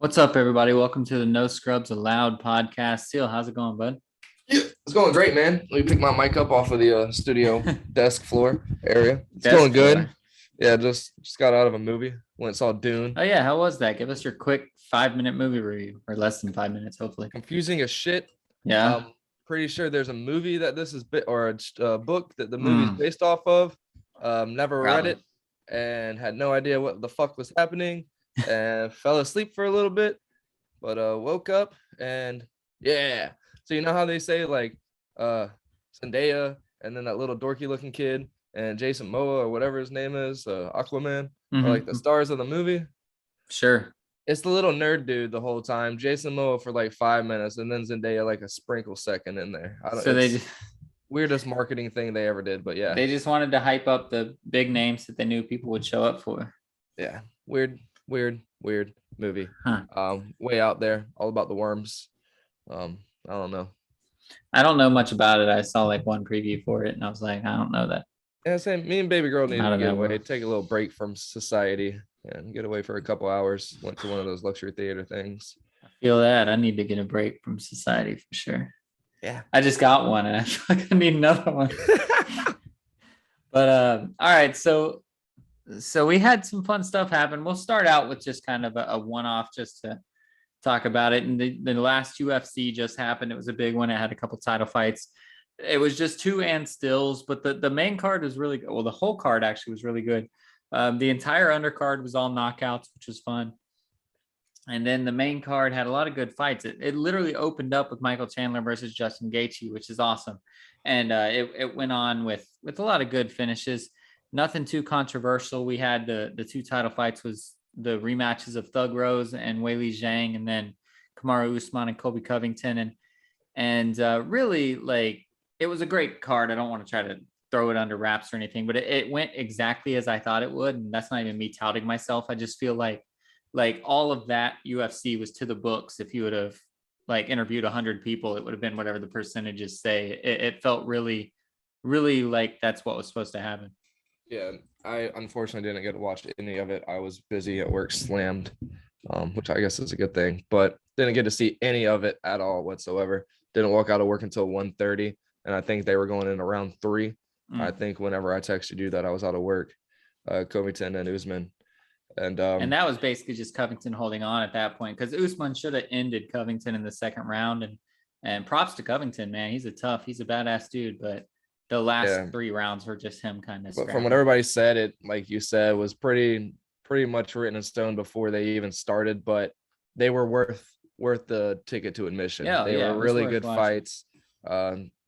What's up, everybody? Welcome to the No Scrubs Allowed podcast. Seal, how's it going, bud? Yeah, it's going great, man. Let me pick my mic up off of the studio desk floor area. It's Desk going good. floor. Yeah, just got out of a movie. Went and saw Dune. Oh yeah, how was that? Give us your quick 5 minute movie review, or less than 5 minutes, hopefully. Confusing as shit. Yeah. Pretty sure there's a movie that this is bit or a book that the movie's Mm, based off of. Never read probably. it and had no idea what the fuck was happening and fell asleep for a little bit, but woke up and yeah. So you know how they say like Zendaya and then that little dorky looking kid and Jason Momoa or whatever his name is, Aquaman, are like the Mm-hmm. stars of the movie. Sure. It's the little nerd dude the whole time. Jason Momoa for like 5 minutes, and then Zendaya like a sprinkle second in there. I don't. So they It's just, weirdest marketing thing they ever did, but yeah, they just wanted to hype up the big names that they knew people would show up for. yeah, weird movie. Huh. Way out there, all about the worms. I don't know. I don't know much about it. I saw like one preview for it, and I was like, I don't know that. Yeah, same. Me and baby girl needed Not to in get that away, world. take a little break from society, and get away for a couple hours. Went to one of those luxury theater things. I feel that I need to get a break from society for sure. Yeah. I just got one, and I feel like I need another one. But all right, so we had some fun stuff happen. We'll start out with just kind of a one-off just to talk about it. And the last UFC just happened. It was a big one. It had a couple title fights. It was just two and stills, but the main card was really good. Well, the whole card actually was really good. The entire undercard was all knockouts, which was fun. And then the main card had a lot of good fights. It literally opened up with Michael Chandler versus Justin Gaethje, which is awesome. And it went on with a lot of good finishes. Nothing too controversial. We had the two title fights was the rematches of Thug Rose and Weili Zhang, and then Kamaru Usman and Colby Covington, and really like it was a great card. I don't want to try to throw it under wraps or anything, but it went exactly as I thought it would, and that's not even me touting myself. I just feel like all of that UFC was to the books. If you would have like interviewed 100 people, it would have been whatever the percentages say. It felt really like that's what was supposed to happen. Yeah, I unfortunately didn't get to watch any of it. I was busy at work, slammed, which I guess is a good thing, but didn't get to see any of it at all whatsoever. Didn't walk out of work until 1:30, and I think they were going in around 3. I think whenever I texted you that I was out of work, Covington and Usman. And that was basically just Covington holding on at that point because Usman should have ended Covington in the second round. And props to Covington, man. He's a badass dude, but the last yeah, 3 rounds were just him kind of but from scrapping. what everybody said, it like you said was pretty much written in stone before they even started, but they were worth the ticket to admission. Yeah, They yeah, were it was really worth good watching. fights.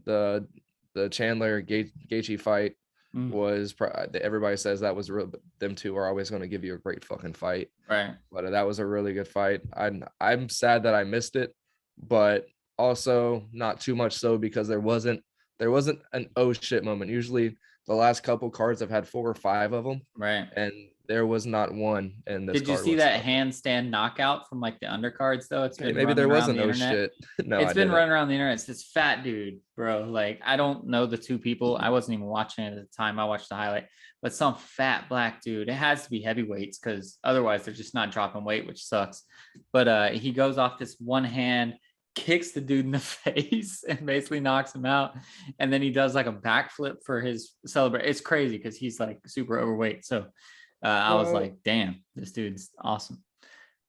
The Chandler Gaethje fight was everybody says that was real. Them two are always going to give you a great fucking fight, Right. but that was a really good fight. I'm sad that I missed it, but also not too much so because there wasn't an oh shit moment. Usually the last couple cards I've had 4 or 5 of them, Right. and there was not one in this Did you card see that whatsoever. handstand knockout from like the undercards though? It's been Maybe running there was around an the oh internet. shit. No, It's I been didn't. running around the internet. It's this fat dude, bro. Like I don't know the two people. I wasn't even watching it at the time. I watched the highlight, but some fat black dude. It has to be heavyweights because otherwise they're just not dropping weight, which sucks. But he goes off this one hand, kicks the dude in the face, and basically knocks him out. And then he does like a backflip for his celebrate. It's crazy because he's like super overweight. So I was Well, like, damn, this dude's awesome.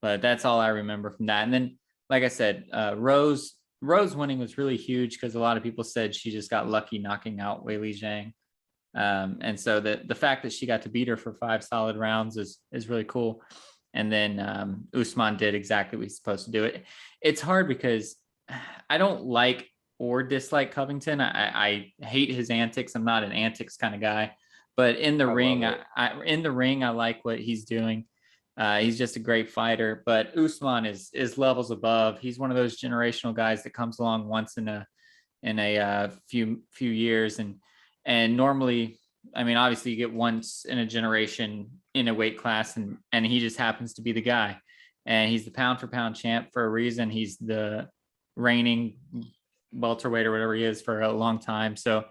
But that's all I remember from that. And then, like I said, Rose winning was really huge because a lot of people said she just got lucky knocking out Weili Zhang. And so the fact that she got to beat her for 5 solid rounds is really cool. And then Usman did exactly what he's supposed to do. It's hard because I don't like or dislike Covington. I hate his antics. I'm not an antics kind of guy. But in the I love ring, it. I like what he's doing. He's just a great fighter. But Usman is levels above. He's one of those generational guys that comes along once in a few years, and normally, I mean, obviously you get once in a generation in a weight class, and he just happens to be the guy. And he's the pound for pound champ for a reason. He's the reigning welterweight or whatever he is for a long time. So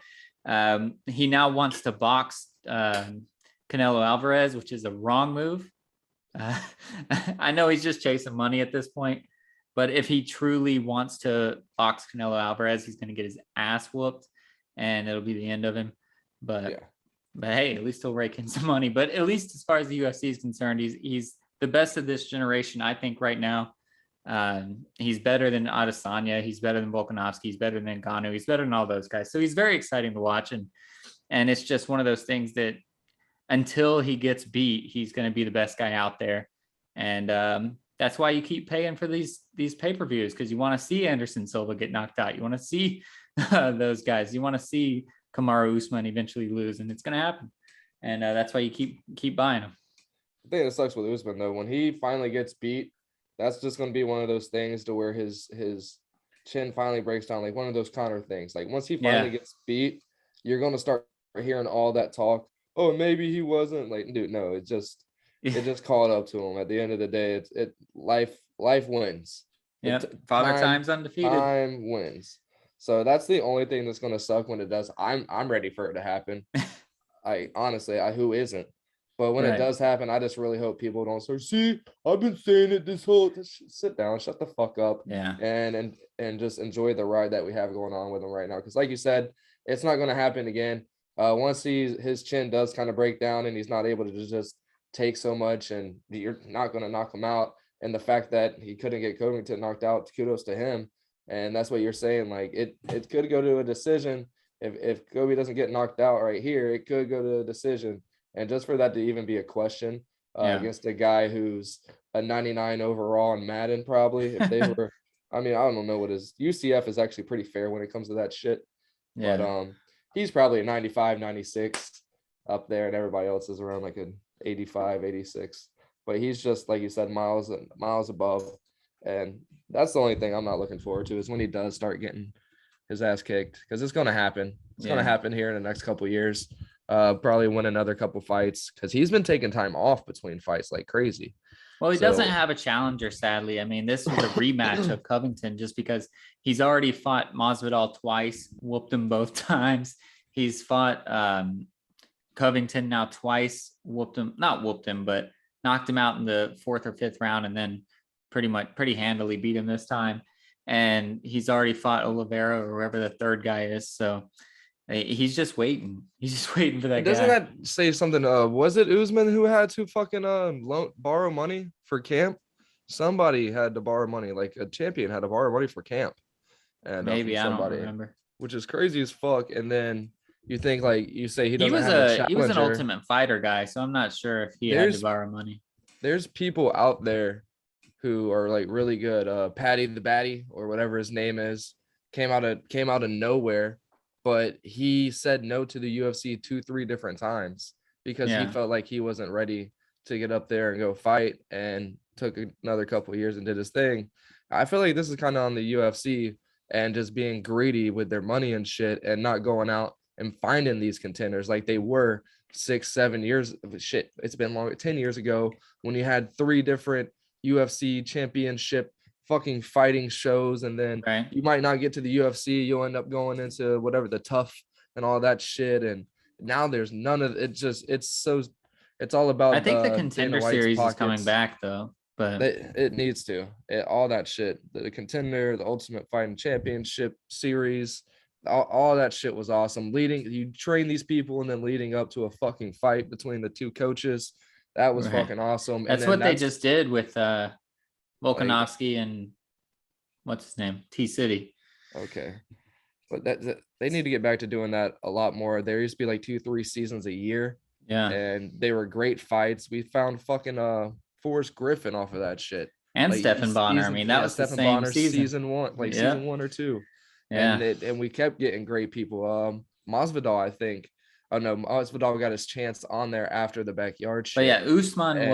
he now wants to box Canelo Alvarez, which is a wrong move. Uh, I know he's just chasing money at this point, but if he truly wants to box Canelo Alvarez, he's going to get his ass whooped, and it'll be the end of him. But Yeah. but hey, at least he'll rake in some money. But at least as far as the UFC is concerned, he's the best of this generation, I think, right now. He's better than Adesanya. He's better than Volkanovski. He's better than Ngannou. He's better than all those guys. So he's very exciting to watch, and it's just one of those things that until he gets beat, he's going to be the best guy out there. And that's why you keep paying for these pay-per-views, because you want to see Anderson Silva get knocked out. You want to see those guys. You want to see Kamaru Usman eventually lose, and it's going to happen. And that's why you keep buying them. The thing that sucks with Usman though, when he finally gets beat, that's just going to be one of those things to where his chin finally breaks down, like one of those Connor things. Like once he finally gets beat, you're going to start hearing all that talk. Oh, maybe he wasn't, like, dude, no, it just caught up to him. At the end of the day, life wins. Yeah, Father Time's undefeated. Time wins. So that's the only thing that's going to suck when it does. I'm ready for it to happen. Honestly, who isn't? But when it does happen, I just really hope people don't say, see, I've been saying it this whole, sit down, shut the fuck up. Yeah. And just enjoy the ride that we have going on with him right now. Because like you said, it's not going to happen again. Once his chin does kind of break down and he's not able to just take so much, and you're not going to knock him out. And the fact that he couldn't get Covington knocked out, kudos to him. And that's what you're saying. Like it could go to a decision. If Kobe doesn't get knocked out right here, it could go to a decision. And just for that to even be a question against a guy who's a 99 overall in Madden, probably, if they were, I mean, I don't know what his UCF is actually pretty fair when it comes to that shit. Yeah. But he's probably a 95, 96 up there, and everybody else is around like an 85, 86. But he's just, like you said, miles above. And that's the only thing I'm not looking forward to, is when he does start getting his ass kicked, because it's going to happen. It's going to happen here in the next couple of years. Probably win another couple fights, because he's been taking time off between fights like crazy. Well, he doesn't have a challenger, sadly. I mean, this was a rematch of Covington, just because he's already fought Masvidal twice, whooped him both times. He's fought Covington now twice, not whooped him, but knocked him out in the 4th or 5th round, and then pretty handily beat him this time. And he's already fought Oliveira or whoever the third guy is. So he's just waiting. He's just waiting for that guy. Doesn't that say something? Was it Usman who had to fucking borrow money for camp? Somebody had to borrow money, like a champion had to borrow money for camp. And maybe I don't remember. Which is crazy as fuck. And then you think, like you say, he was an Ultimate Fighter guy, so I'm not sure if he had to borrow money. There's people out there who are like really good. Patty the Batty, or whatever his name is, came out of nowhere. But he said no to the UFC 2-3 different times because he felt like he wasn't ready to get up there and go fight, and took another couple of years and did his thing. I feel like this is kind of on the UFC and just being greedy with their money and shit, and not going out and finding these contenders like they were 6-7 years. Shit, it's been longer. 10 years ago, when you had 3 different UFC championship fucking fighting shows, and then you might not get to the UFC, you'll end up going into whatever, the tough and all that shit. And now there's none of it. It's all about, I think the Contender Series is coming back though, but it needs to. All that shit, the Contender, the Ultimate Fighting Championship Series, all that shit was awesome. You train these people, and then leading up to a fucking fight between the 2 coaches, that was fucking awesome. That's what they just did with Volkanovski and what's his name? T-City. Okay. But that they need to get back to doing that a lot more. There used to be like 2-3 seasons a year. Yeah. And they were great fights. We found fucking Forrest Griffin off of that shit. And like, Stephen Bonner. I mean, that was Stephen Bonner season 1, like season 1 or 2. Yeah. And we kept getting great people. Masvidal, I think. Oh no, Masvidal got his chance on there after the backyard shit. But yeah, Usman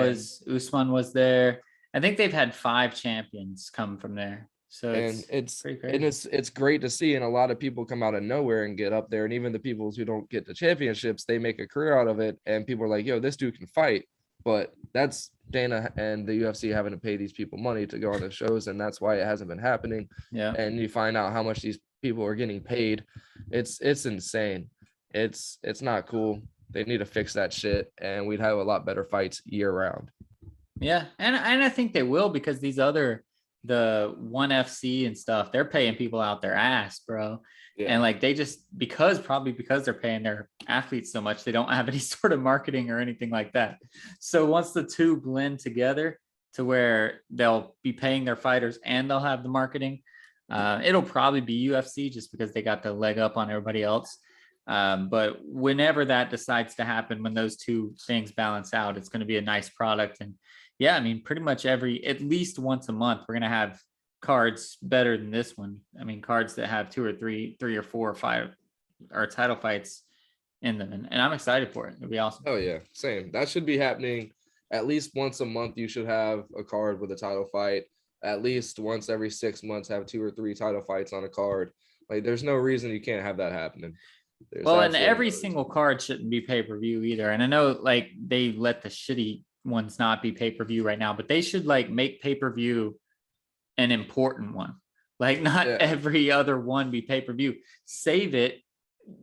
was there. I think they've had 5 champions come from there. So it's great to see. And a lot of people come out of nowhere and get up there. And even the people who don't get the championships, they make a career out of it. And people are like, yo, this dude can fight. But that's Dana and the UFC having to pay these people money to go on the shows. And that's why it hasn't been happening. Yeah. And you find out how much these people are getting paid. It's insane. It's not cool. They need to fix that shit. And we'd have a lot better fights year round. Yeah, and I think they will because the one FC and stuff, they're paying people out their ass, bro. Yeah. And like they just probably because they're paying their athletes so much, they don't have any sort of marketing or anything like that. So once the two blend together to where they'll be paying their fighters and they'll have the marketing, it'll probably be UFC just because they got the leg up on everybody else. But whenever that decides to happen, when those two things balance out, it's going to be a nice product. And yeah, I mean, pretty much at least once a month, we're going to have cards better than this one. I mean, cards that have two or three or four or five or title fights in them. And I'm excited for it. It'll be awesome. Oh yeah, same. That should be happening at least once a month. You should have a card with a title fight. At least once every 6 months, have 2 or 3 title fights on a card. Like, there's no reason you can't have that happening. Well, and every single card shouldn't be pay-per-view either. And I know like they let the shitty ones not be pay-per-view right now, but they should like make pay-per-view an important one. Like not every other one be pay-per-view. Save it,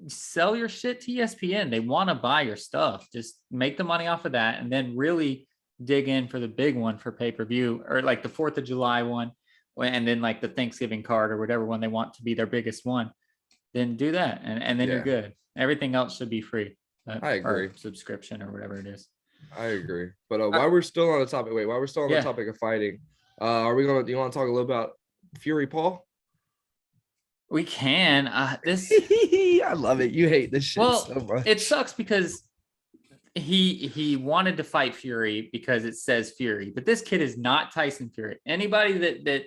sell your shit to ESPN. They want to buy your stuff. Just make the money off of that and then really dig in for the big one for pay-per-view, or like the 4th of July one, and then like the Thanksgiving card or whatever one they want to be their biggest one. Then do that, and then you're good. Everything else should be free. I agree. Or subscription or whatever it is. I agree. But while we're still on the topic, while we're still on the topic of fighting, do you want to talk a little about Fury Paul? We can. I love it. You hate this shit so much. It sucks because he wanted to fight Fury because it says Fury, but this kid is not Tyson Fury. Anybody that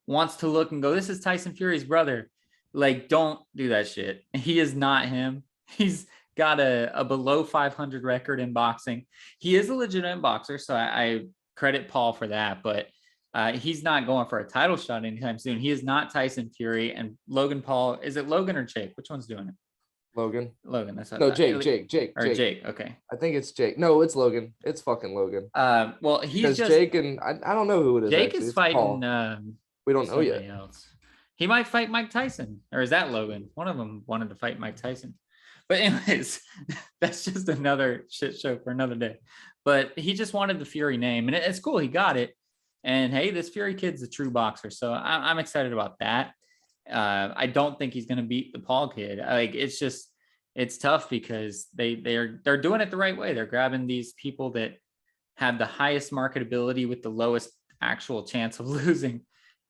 wants to look and go, this is Tyson Fury's brother, like, don't do that shit. He is not him. He's got a below 500 record in boxing. He is a legitimate boxer, so I credit Paul for that, but he's not going for a title shot anytime soon. He is not Tyson Fury. And Logan Paul, is it Logan or Jake? Which one's doing it? Logan. That's no Jake. Jake. Okay. I think it's Jake. No, it's Logan. It's fucking Logan. Well, he's just Jake, and I don't know who it is. Jake actually. is fighting. We don't know yet. Else. He might fight Mike Tyson, or is that Logan? One of them wanted to fight Mike Tyson. But anyways, that's just another shit show for another day. But he just wanted the Fury name, and it's cool. He got it. And hey, this Fury kid's a true boxer, so I'm excited about that. I don't think he's going to beat the Paul kid. Like, it's tough because they're doing it the right way. They're grabbing these people that have the highest marketability with the lowest actual chance of losing,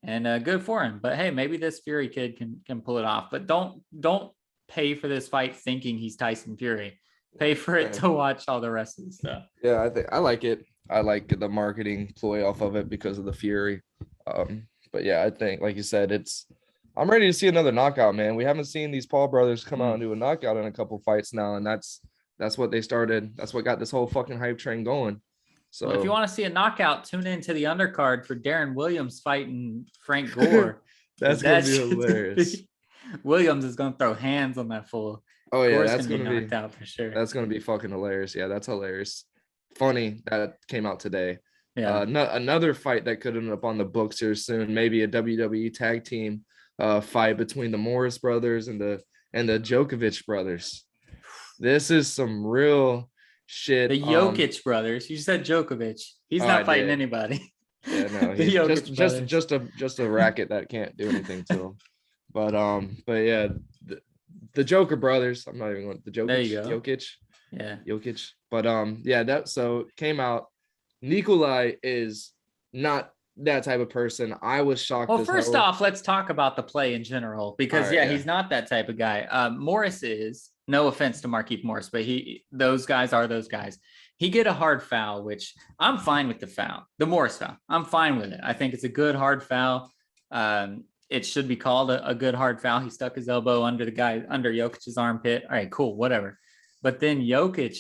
and good for him. But hey, maybe this Fury kid can pull it off. But don't pay for this fight thinking he's Tyson Fury. Pay for it to watch all the rest of the stuff. Yeah, I like it. I like the marketing ploy off of it because of the Fury. But yeah, I think, like you said, I'm ready to see another knockout, man. We haven't seen these Paul brothers come out and do a knockout in a couple fights now, and that's what they started. That's what got this whole fucking hype train going. So if you want to see a knockout, tune into the undercard for Darren Williams fighting Frank Gore. That's gonna be hilarious. Williams is gonna throw hands on that fool. Oh yeah, Gore's that's gonna be knocked out for sure. That's gonna be fucking hilarious. Yeah, that's hilarious. Funny that came out today. Yeah. Another fight that could end up on the books here soon. Maybe a WWE tag team fight between the Morris brothers and the Djokovic brothers. This is some real shit. The Jokic brothers. You said Djokovic. He's not fighting anybody. Yeah, no, he's just a racket that can't do anything to him. But yeah, the Joker brothers. I'm not even going the Jokic. There you go. Jokic. Yeah. Jokic. But yeah, that so came out. Nikolai is not that type of person. I was shocked. Well, first off, let's talk about the play in general, because he's not that type of guy. Morris is, no offense to Markieff Morris, but those guys are those guys. He get a hard foul, which I'm fine with the foul, the Morris foul. I'm fine with it. I think it's a good hard foul. It should be called a good hard foul. He stuck his elbow under Jokic's armpit. All right, cool, whatever. But then Jokic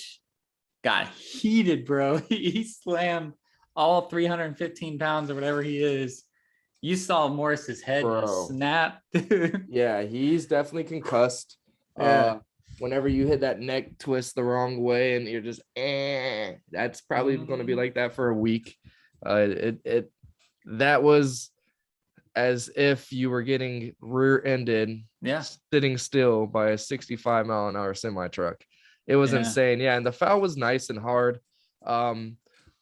got heated, bro. He slammed all 315 pounds or whatever he is. You saw Morris's head snap, dude. Yeah, he's definitely concussed. Yeah. Whenever you hit that neck twist the wrong way and you're just, that's probably going to be like that for a week. That was as if you were getting rear-ended, sitting still by a 65-mile-an-hour semi truck. It was insane. Yeah, and the foul was nice and hard.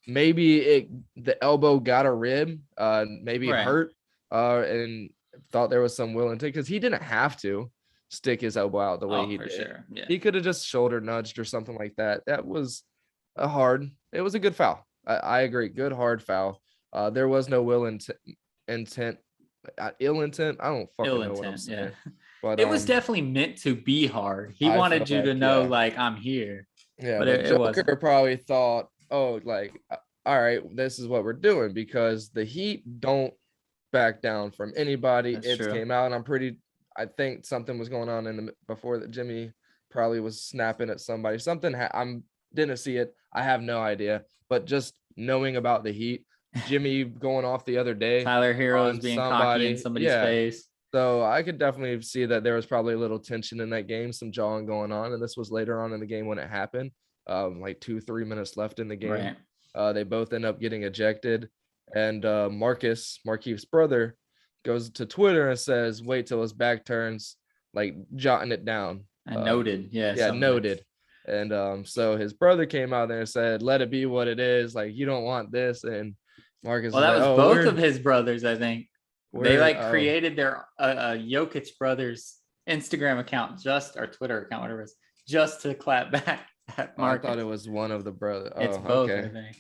maybe the elbow got a rib, maybe Right. hurt, and thought there was some will and because he didn't have to stick his elbow out the way Oh, he for did. sure. Yeah. He could have just shoulder nudged or something like that. That was it was a good foul. I agree. Good hard foul. There was no intent, ill intent. I don't Ill fucking know what I'm intent. Yeah. saying. But It was definitely meant to be hard. He I feel wanted you to like know, like, I'm here, yeah, but but it Joker wasn't. probably thought, oh, like, all right, this is what we're doing because the Heat don't back down from anybody. That's It true. came out, and I think something was going on before that. Jimmy probably was snapping at somebody. Something I'm didn't see it. I have no idea, but just knowing about the Heat, Jimmy going off the other day Tyler Heroes on being cocky in somebody, somebody's yeah. face. So I could definitely see that there was probably a little tension in that game, some jawing going on, and this was later on in the game when it happened. Like 2-3 minutes left in the game. Right. They both end up getting ejected, and Markeith's brother, goes to Twitter and says, "Wait till his back turns," like jotting it down. I noted. Yeah. Yeah, Something like, noted. And so his brother came out there and said, "Let it be what it is. Like you don't want this." And Marcus well, is that like, was "Oh, both of his brothers, I think. They we're like created their Jokic brothers Instagram account, just or Twitter account, whatever it is, just to clap back at I thought Marcus. it was one of the brothers. It's Oh, both, I okay. think.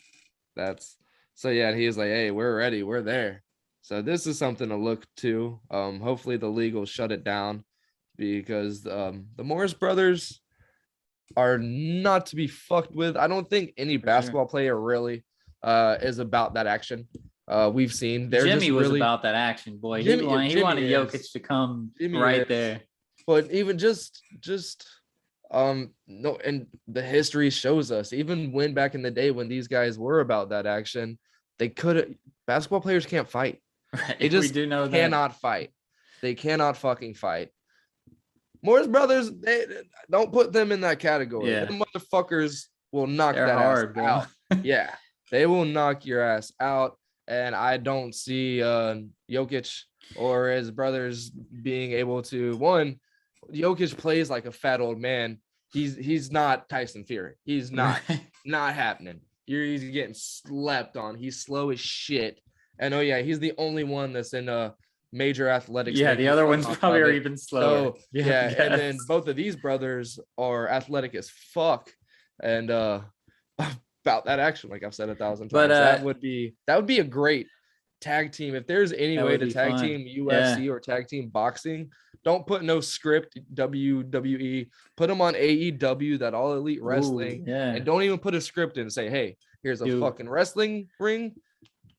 That's so yeah, he was like, "Hey, we're ready, we're there." So this is something to look to. Hopefully the league will shut it down because the Morris brothers are not to be fucked with. I don't think any basketball player really is about that action. We've seen they're Jimmy just was really about that action, boy. Jimmy. He Jimmy wanted Jokic is to come Jimmy right is, there. but even just no, and the history shows us even when back in the day when these guys were about that action, they could basketball players can't fight. Right. They We just do know that. cannot fight. They cannot fucking fight. Morris brothers, they don't put them in that category. Yeah. Them motherfuckers will knock They're that hard, ass bro. out. Yeah, they will knock your ass out. And I don't see Jokic or his brothers being able to. One, Jokic plays like a fat old man. He's not Tyson Fury. He's not happening. He's getting slept on. He's slow as shit. And oh yeah, he's the only one that's in a major athletics. Yeah, the other ones probably are it. even slower. So yeah, and then both of these brothers are athletic as fuck. And about that action, like I've said 1,000 times, But, that would be a great tag team. If there's any that way would to be tag fun. team UFC or tag team boxing, don't put no script WWE. Put them on AEW, that All Elite Wrestling, Ooh, yeah. and don't even put a script in and say, "Hey, here's a Dude. fucking wrestling ring.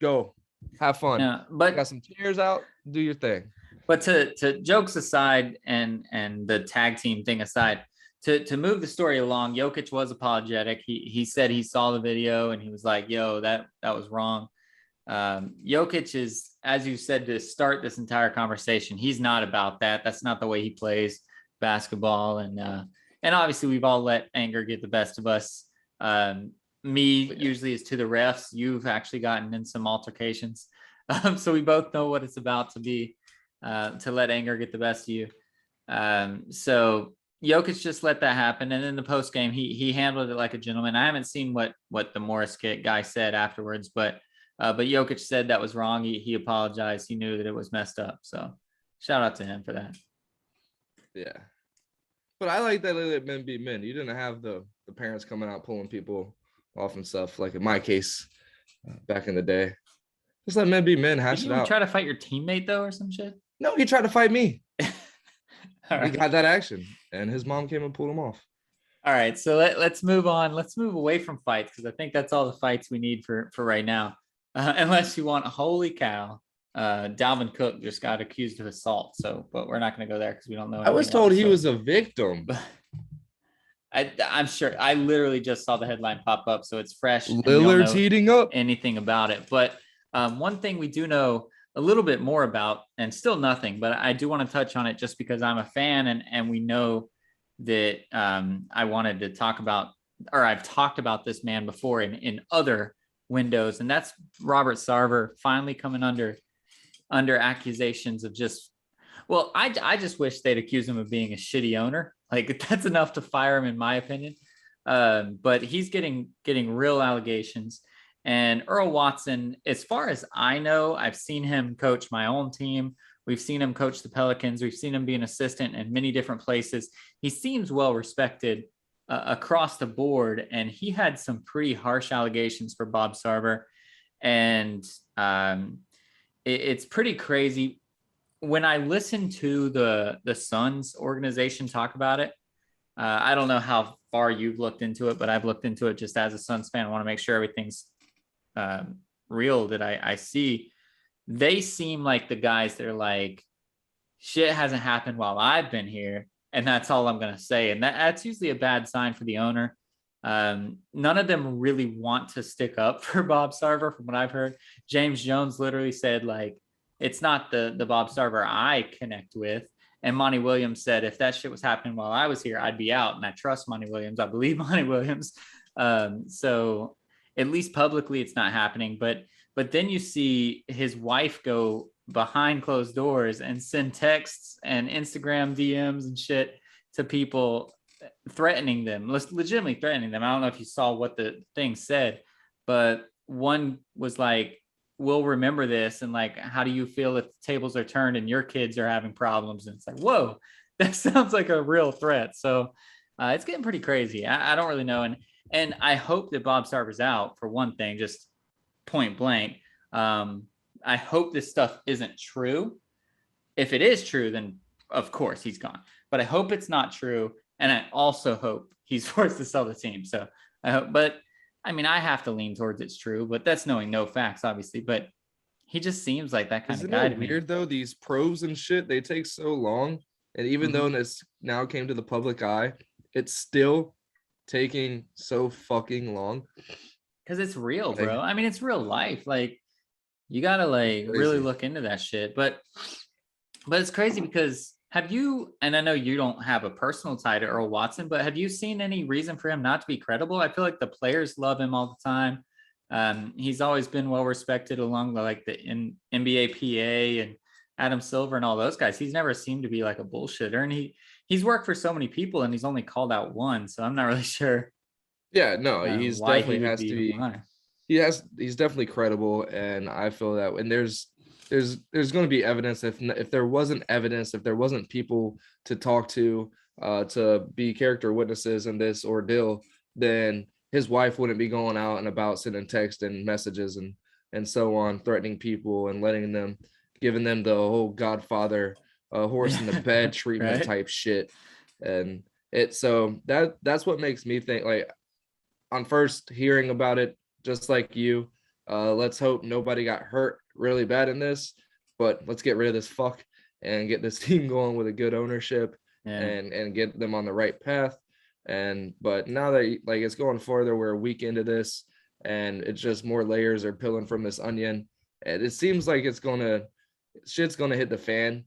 Go, have fun. Yeah, but got some chairs out. Do your thing." But to jokes aside and the tag team thing aside, to move the story along, Jokic was apologetic. He said he saw the video and he was like, "Yo, that was wrong." Jokic is, as you said to start this entire conversation, he's not about that. That's not the way he plays basketball. And obviously we've all let anger get the best of us. Me usually is to the refs. You've actually gotten in some altercations. So we both know what it's about to be, to let anger get the best of you. So Jokic just let that happen. And in the post game, he handled it like a gentleman. I haven't seen what the Morris guy said afterwards, but Jokic said that was wrong. He apologized. He knew that it was messed up. So shout out to him for that. Yeah. But I like that they let men be men. You didn't have the parents coming out pulling people off and stuff, like in my case back in the day. Just let men be men, hash it out. Try to fight your teammate though or some shit? No, he tried to fight me. All right. He got that action and his mom came and pulled him off. All right, so let's move on. Let's move away from fights because I think that's all the fights we need for right now. Unless you want, holy cow, Dalvin Cook just got accused of assault. So, but we're not going to go there because we don't know. I was told he was a victim. I'm sure. I literally just saw the headline pop up, so it's fresh. Lillard's heating up. Anything about it? But one thing we do know a little bit more about, and still nothing, but I do want to touch on it just because I'm a fan, and we know that I wanted to talk about, or I've talked about this man before in other windows, and that's Robert Sarver finally coming under accusations of just, well, I just wish they'd accuse him of being a shitty owner. Like that's enough to fire him, in my opinion. But he's getting real allegations, And Earl Watson, as far as I know, I've seen him coach my own team. We've seen him coach the Pelicans. We've seen him be an assistant in many different places. He seems well respected across the board. And he had some pretty harsh allegations for Bob Sarver. And it's pretty crazy. When I listen to the Suns organization talk about it, I don't know how far you've looked into it, but I've looked into it just as a Suns fan. I want to make sure everything's real that I see. They seem like the guys that are like, shit hasn't happened while I've been here, and that's all I'm going to say. And that's usually a bad sign for the owner. None of them really want to stick up for Bob Sarver, from what I've heard. James Jones literally said, like, it's not the Bob Sarver I connect with. And Monty Williams said, if that shit was happening while I was here, I'd be out. And I trust Monty Williams. I believe Monty Williams. So at least publicly, it's not happening. But then you see his wife go behind closed doors and send texts and Instagram DMs and shit to people, threatening them, legitimately threatening them. I don't know if you saw what the thing said, but one was like, we'll remember this. And like, how do you feel if the tables are turned and your kids are having problems? And it's like, whoa, that sounds like a real threat. So it's getting pretty crazy. I don't really know. And I hope that Bob Sarver's out, for one thing, just point blank. I hope this stuff isn't true. If it is true, then of course he's gone. But I hope it's not true. And I also hope he's forced to sell the team. So I hope, but I mean, I have to lean towards it's true, but that's knowing no facts, obviously. But he just seems like that kind of guy to me. Weird though? These pros and shit, they take so long. And even though this now came to the public eye, it's still taking so fucking long. Because it's real, bro. I mean, it's real life. Like, you gotta like really look into that shit. But it's crazy because have you, and I know you don't have a personal tie to Earl Watson, but have you seen any reason for him not to be credible? I feel like the players love him all the time. He's always been well respected along like the NBA PA and Adam Silver and all those guys. He's never seemed to be like a bullshitter, and he's worked for so many people and he's only called out one. So I'm not really sure. Yeah, no, he's definitely has to be. He's definitely credible, and I feel that when there's going to be evidence. If there wasn't evidence, if there wasn't people to talk to be character witnesses in this ordeal, then his wife wouldn't be going out and about sending text and messages and so on, threatening people and giving them the whole Godfather horse in the bed treatment type shit. And that's what makes me think, like, on first hearing about it, just like you, let's hope nobody got hurt really bad in this, but let's get rid of this fuck and get this team going with a good ownership and get them on the right path. But now that like it's going further, we're a week into this and it's just more layers are peeling from this onion, and it seems like shit's gonna hit the fan.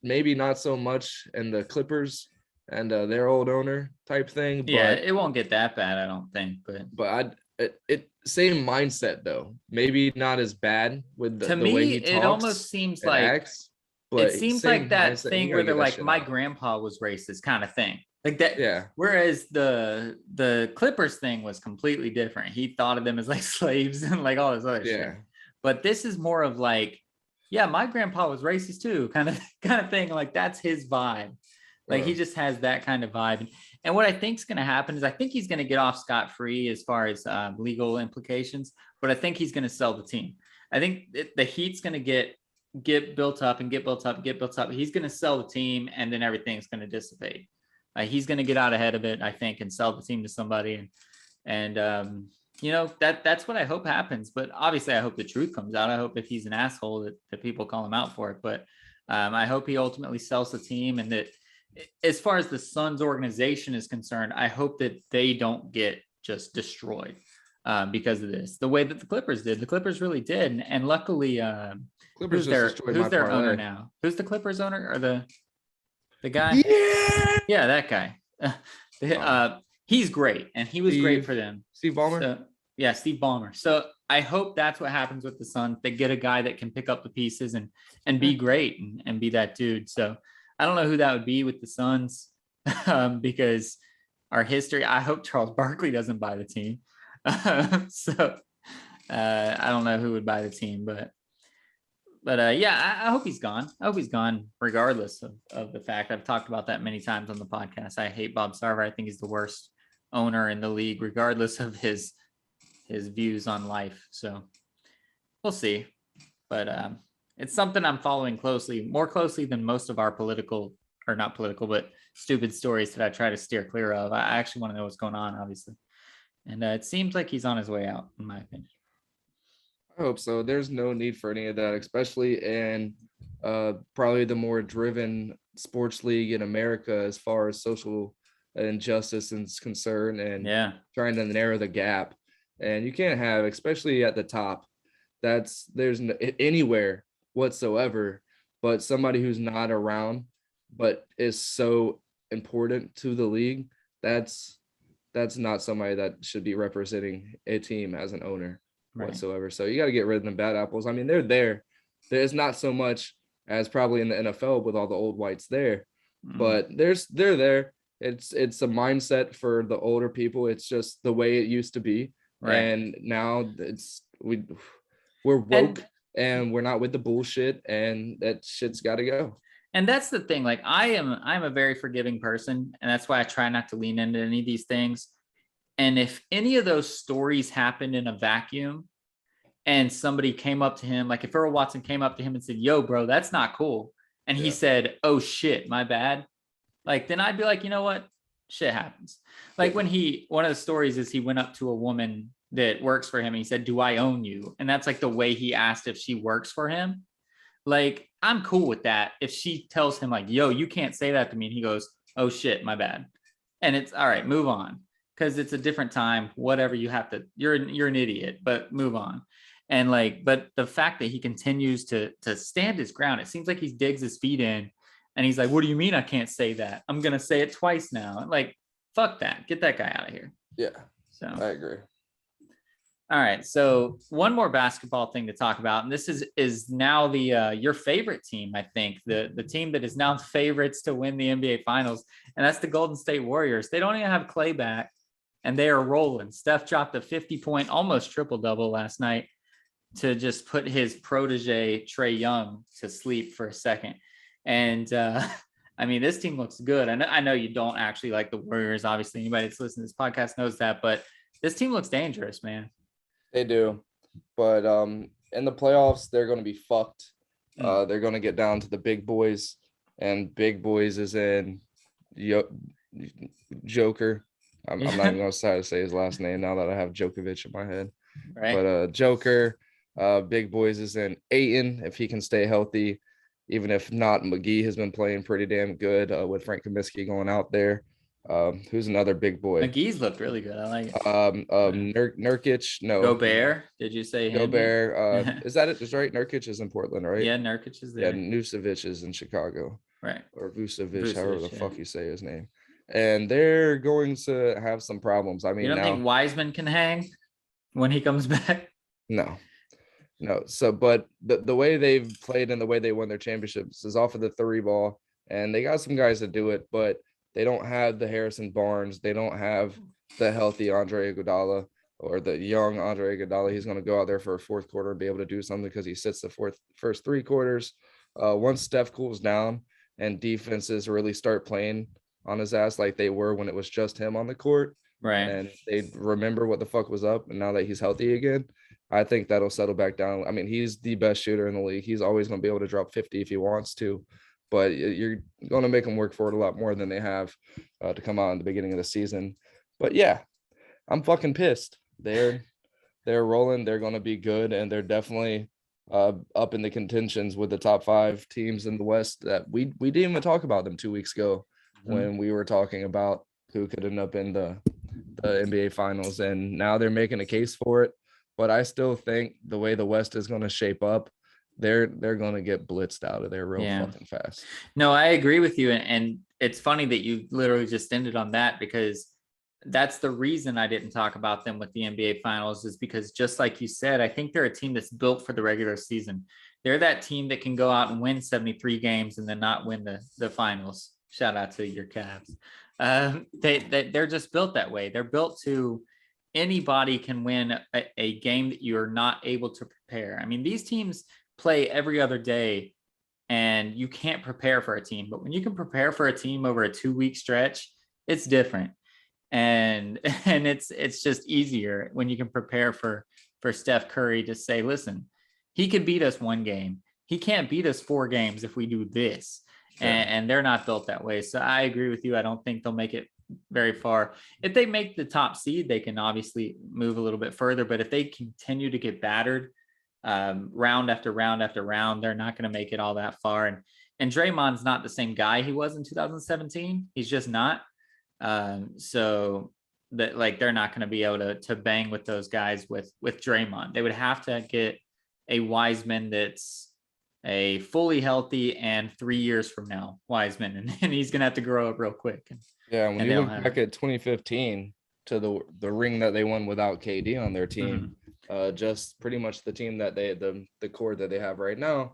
Maybe not so much in the Clippers and their old owner type thing. But it won't get that bad, I don't think. But it same mindset though. Maybe not as bad with the way he talks. It almost seems like acts, but it seems like that thing where they're like, my grandpa was racist kind of thing. Like that. Yeah. Whereas the Clippers thing was completely different. He thought of them as like slaves and like all this other shit. But this is more of like, yeah, my grandpa was racist too, kind of thing. Like that's his vibe. Like he just has that kind of vibe. And what I think is going to happen is I think he's going to get off scot-free as far as legal implications, but I think he's going to sell the team. I think the heat's going to get built up and get built up. He's going to sell the team and then everything's going to dissipate. He's going to get out ahead of it, I think, and sell the team to somebody. And that's what I hope happens. But obviously I hope the truth comes out. I hope if he's an asshole that people call him out for it. But I hope he ultimately sells the team, and that as far as the Suns organization is concerned, I hope that they don't get just destroyed because of this, the way that the Clippers did. The Clippers really did. And luckily, who's their owner now? Who's the Clippers owner, or the guy? Yeah, that guy. He's great. And he was great for them. Steve Ballmer? So, Steve Ballmer. So I hope that's what happens with the Suns. They get a guy that can pick up the pieces and be great and be that dude. So I don't know who that would be with the Suns because our history, I hope Charles Barkley doesn't buy the team. So I don't know who would buy the team, but yeah, I hope he's gone. I hope he's gone, regardless of the fact I've talked about that many times on the podcast. I hate Bob Sarver. I think he's the worst owner in the league, regardless of his views on life. So we'll see. But it's something I'm following closely, more closely than most of our political, or not political, but stupid stories that I try to steer clear of. I actually want to know what's going on, obviously. And it seems like he's on his way out, in my opinion. I hope so. There's no need for any of that, especially in probably the more driven sports league in America as far as social injustice is concerned, and Yeah, trying to narrow the gap. And you can't have, especially at the top, there's anywhere whatsoever, but somebody who's not around but is so important to the league. That's not somebody that should be representing a team as an owner right. whatsoever. So you got to get rid of them bad apples. I mean, they're there. There's not so much as probably in the NFL with all the old whites there, but they're there. It's a mindset for the older people. It's just the way it used to be, Right. and now we're woke and we're not with the bullshit, and that shit's got to go. And that's the thing. Like I'm a very forgiving person, and that's why I try not to lean into any of these things. And if any of those stories happened in a vacuum and somebody came up to him, like if Earl Watson came up to him and said, "Yo, bro, that's not cool," and he said, "Oh shit, my bad," like then I'd be like, you know what? Shit happens. Like when one of the stories is he went up to a woman that works for him and he said, "Do I own you?" And that's like the way he asked if she works for him. Like, I'm cool with that. If she tells him like, "Yo, you can't say that to me," and he goes, "Oh shit, my bad." And it's all right, move on. Because it's a different time, whatever you have to, you're an idiot, but move on. And like, but the fact that he continues to stand his ground, it seems like he digs his feet in and he's like, "What do you mean I can't say that? I'm gonna say it twice now." Like, fuck that. Get that guy out of here. Yeah. So I agree. all right. So one more basketball thing to talk about, and this is now the your favorite team, I think, the team that is now the favorites to win the NBA Finals, and that's the Golden State Warriors. They don't even have Clay back, and they are rolling. Steph dropped a 50-point, almost triple-double last night to just put his protege Trae Young to sleep for a second. And I mean, this team looks good. I know you don't actually like the Warriors. Obviously, anybody that's listening to this podcast knows that, but this team looks dangerous, man. They do, but in the playoffs they're going to be fucked. They're going to get down to the big boys, and big boys is in Joker. I'm not even going to try to say his last name now that I have Djokovic in my head. Right. But Joker, big boys is in Ayton if he can stay healthy. Even if not, McGee has been playing pretty damn good with Frank Kaminsky going out there. Who's another big boy? McGee's looked really good. I like it. Nurkic, no. Gobert, did you say him? Gobert, is that it? That's right. Nurkic is in Portland, right? Yeah, Nurkic is there. Yeah, Vucevic is in Chicago. Right. Or Vucevic, however the fuck you say his name. And they're going to have some problems. I mean, you don't think Wiseman can hang when he comes back? No. So, but the way they've played and the way they won their championships is off of the three ball, and they got some guys to do it, but they don't have the Harrison Barnes. They don't have the healthy Andre Iguodala or the young Andre Iguodala. He's going to go out there for a fourth quarter and be able to do something because he sits the first three quarters. Once Steph cools down and defenses really start playing on his ass like they were when it was just him on the court, right, and they remember what the fuck was up, and now that he's healthy again, I think that'll settle back down. I mean, he's the best shooter in the league. He's always going to be able to drop 50 if he wants to, but you're going to make them work for it a lot more than they have to come out in the beginning of the season. But yeah, I'm fucking pissed. They're rolling. They're going to be good, and they're definitely up in the contentions with the top 5 teams in the West that we didn't even talk about them 2 weeks ago when we were talking about who could end up in the NBA Finals, and now they're making a case for it. But I still think the way the West is going to shape up, they're going to get blitzed out of there real fucking fast. No, I agree with you. And it's funny that you literally just ended on that, because that's the reason I didn't talk about them with the NBA Finals, is because just like you said, I think they're a team that's built for the regular season. They're that team that can go out and win 73 games and then not win the finals. Shout out to your Cavs. They're just built that way. They're built to anybody can win a game that you're not able to prepare. I mean, these teams play every other day and you can't prepare for a team, but when you can prepare for a team over a 2-week stretch, it's different. And it's just easier when you can prepare for Steph Curry to say, listen, he could beat us one game. He can't beat us 4 games if we do this. And they're not built that way. So I agree with you. I don't think they'll make it very far. If they make the top seed, they can obviously move a little bit further. But if they continue to get battered round after round after round, they're not going to make it all that far. And Draymond's not the same guy he was in 2017. He's just not. So that like they're not going to be able to bang with those guys with Draymond. They would have to get a Wiseman that's a fully healthy and 3 years from now Wiseman, and he's gonna have to grow up real quick. Yeah, when you look back at 2015 to the ring that they won without KD on their team, just pretty much the team that the core that they have right now,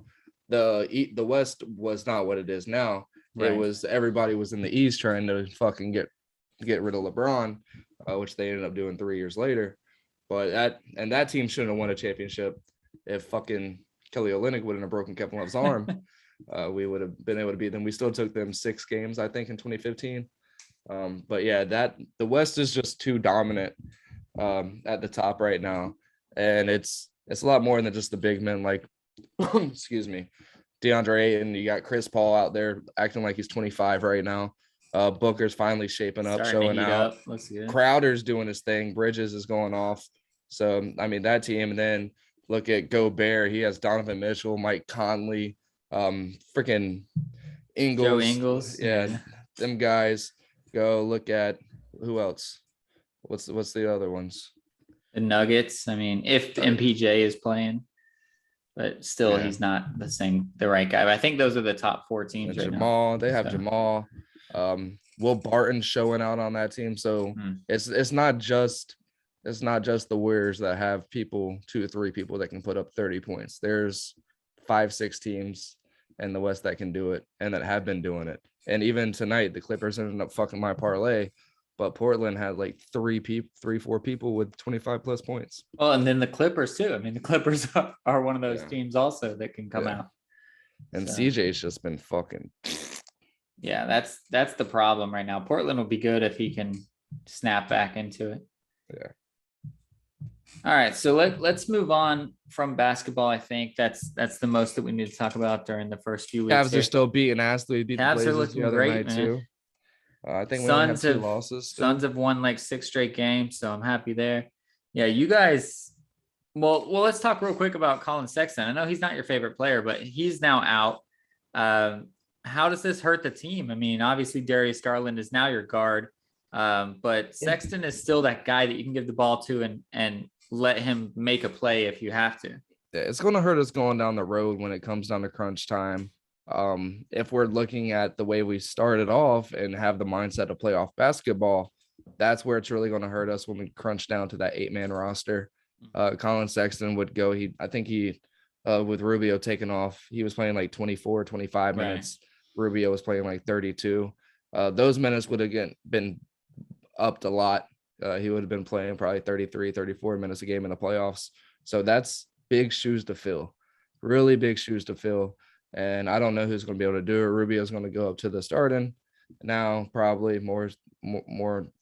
the West was not what it is now. Right. It was everybody was in the East trying to fucking get rid of LeBron, which they ended up doing 3 years later. But that team shouldn't have won a championship if fucking Kelly Olynyk wouldn't have broken Kevin Love's arm. We would have been able to beat them. We still took them 6 games, I think, in 2015. But yeah, the West is just too dominant at the top right now, and it's a lot more than just the big men like, excuse me, DeAndre Ayton. You got Chris Paul out there acting like he's 25 right now. Booker's finally shaping up, showing out. Crowder's doing his thing. Bridges is going off. So I mean that team, and then look at Gobert. He has Donovan Mitchell, Mike Conley, freaking Ingles. Joe Ingles. Yeah, them guys. Go look at who else. What's the other ones? The Nuggets. I mean, if MPJ is playing, but still he's not the right guy. But I think those are the top 4 teams right Jamal, now. They have Jamal. Will Barton showing out on that team. So it's not just the Warriors that have 2 or 3 people that can put up 30 points. There's 5-6 teams in the West that can do it and that have been doing it. And even tonight, the Clippers ended up fucking my parlay, but Portland had like 3-4 people with 25 plus points. Well, and then the Clippers too. I mean, the Clippers are one of those teams also that can come out. And so. CJ's just been fucking. Yeah, that's the problem right now. Portland will be good if he can snap back into it. Yeah. All right, so let's move on from basketball. I think that's the most that we need to talk about during the first few weeks. Cavs are still beating ass. They beat Cavs the Blazers are looking the other great, night man. too. I think we only have 2 losses. Still. Suns have won like 6 straight games, so I'm happy there. Yeah, you guys. Well, let's talk real quick about Colin Sexton. I know he's not your favorite player, but he's now out. How does this hurt the team? I mean, obviously Darius Garland is now your guard, but Sexton is still that guy that you can give the ball to and let him make a play if you have to. Yeah, it's going to hurt us going down the road when it comes down to crunch time. If we're looking at the way we started off and have the mindset of playoff basketball, that's where it's really going to hurt us when we crunch down to that 8-man roster. Colin Sexton would go. I think with Rubio taking off, he was playing like 24, 25 minutes. Rubio was playing like 32. Those minutes would have been upped a lot. He would have been playing probably 33, 34 minutes a game in the playoffs. So that's big shoes to fill, really big shoes to fill. And I don't know who's going to be able to do it. Rubio's going to go up to the starting now, probably more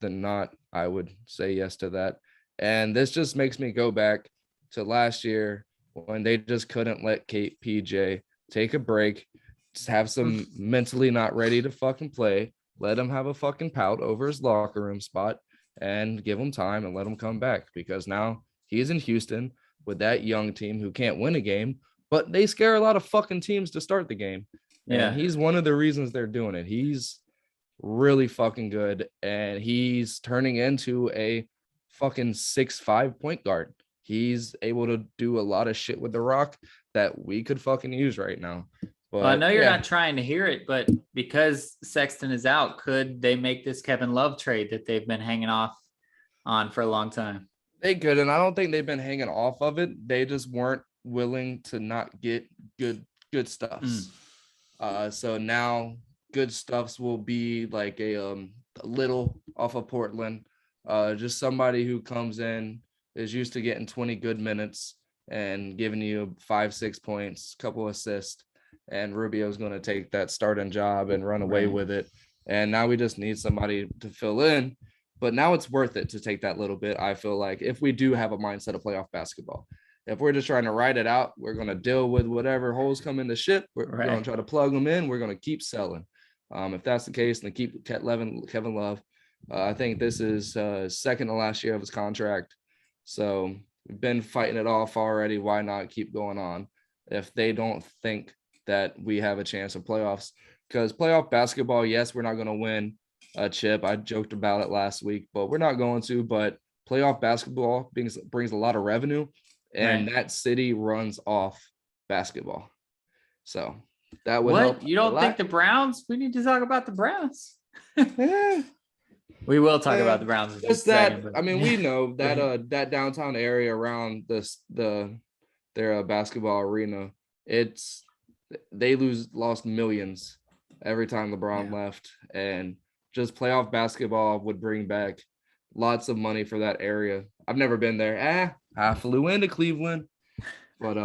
than not. I would say yes to that. And this just makes me go back to last year when they just couldn't let PJ take a break, just have some mentally not ready to fucking play, let him have a fucking pout over his locker room spot and give him time and let him come back, because now he's in Houston with that young team who can't win a game, but they scare a lot of fucking teams to start the game. Yeah. And he's one of the reasons they're doing it. He's really fucking good, and he's turning into a fucking 6'5" point guard. He's able to do a lot of shit with the rock that we could fucking use right now. But well, I know you're not trying to hear it, but because Sexton is out, could they make this Kevin Love trade that they've been hanging off on for a long time? They could, and I don't think they've been hanging off of it. They just weren't willing to not get good stuffs. So now good stuffs will be like a little off of Portland. Just somebody who comes in, is used to getting 20 good minutes and giving you 5-6 points, couple assists, and Rubio's going to take that starting job and run away with it. And now we just need somebody to fill in. But now it's worth it to take that little bit. I feel like if we do have a mindset of playoff basketball, if we're just trying to ride it out, we're going to deal with whatever holes come in the ship. We're going to try to plug them in. We're going to keep selling. If that's the case, then keep Kevin Love. I think this is second to last year of his contract. So we've been fighting it off already. Why not keep going on if they don't think that we have a chance of playoffs? Because playoff basketball, yes, we're not going to win a chip. I joked about it last week, but we're not going to. But playoff basketball brings a lot of revenue, and that city runs off basketball. So that would help. You don't think the Browns? We need to talk about the Browns. We will talk about the Browns in just a second. But... I mean, we know that that downtown area around their basketball arena, they lost millions every time LeBron left, and just playoff basketball would bring back lots of money for that area. I've never been there. I flew into Cleveland, but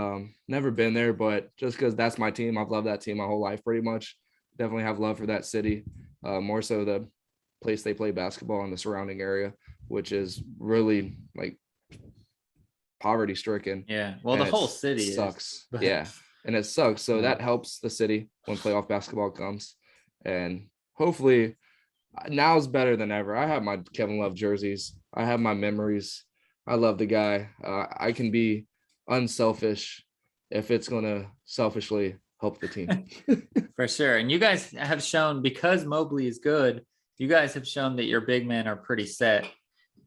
never been there. But just because that's my team, I've loved that team my whole life pretty much. Definitely have love for that city, more so the place they play basketball in the surrounding area, which is really like poverty stricken. Yeah. Well, the whole city sucks. Yeah. And it sucks. So that helps the city when playoff basketball comes. And hopefully now is better than ever. I have my Kevin Love jerseys. I have my memories. I love the guy. I can be unselfish if it's going to selfishly help the team. For sure. And you guys have shown, because Mobley is good, you guys have shown that your big men are pretty set.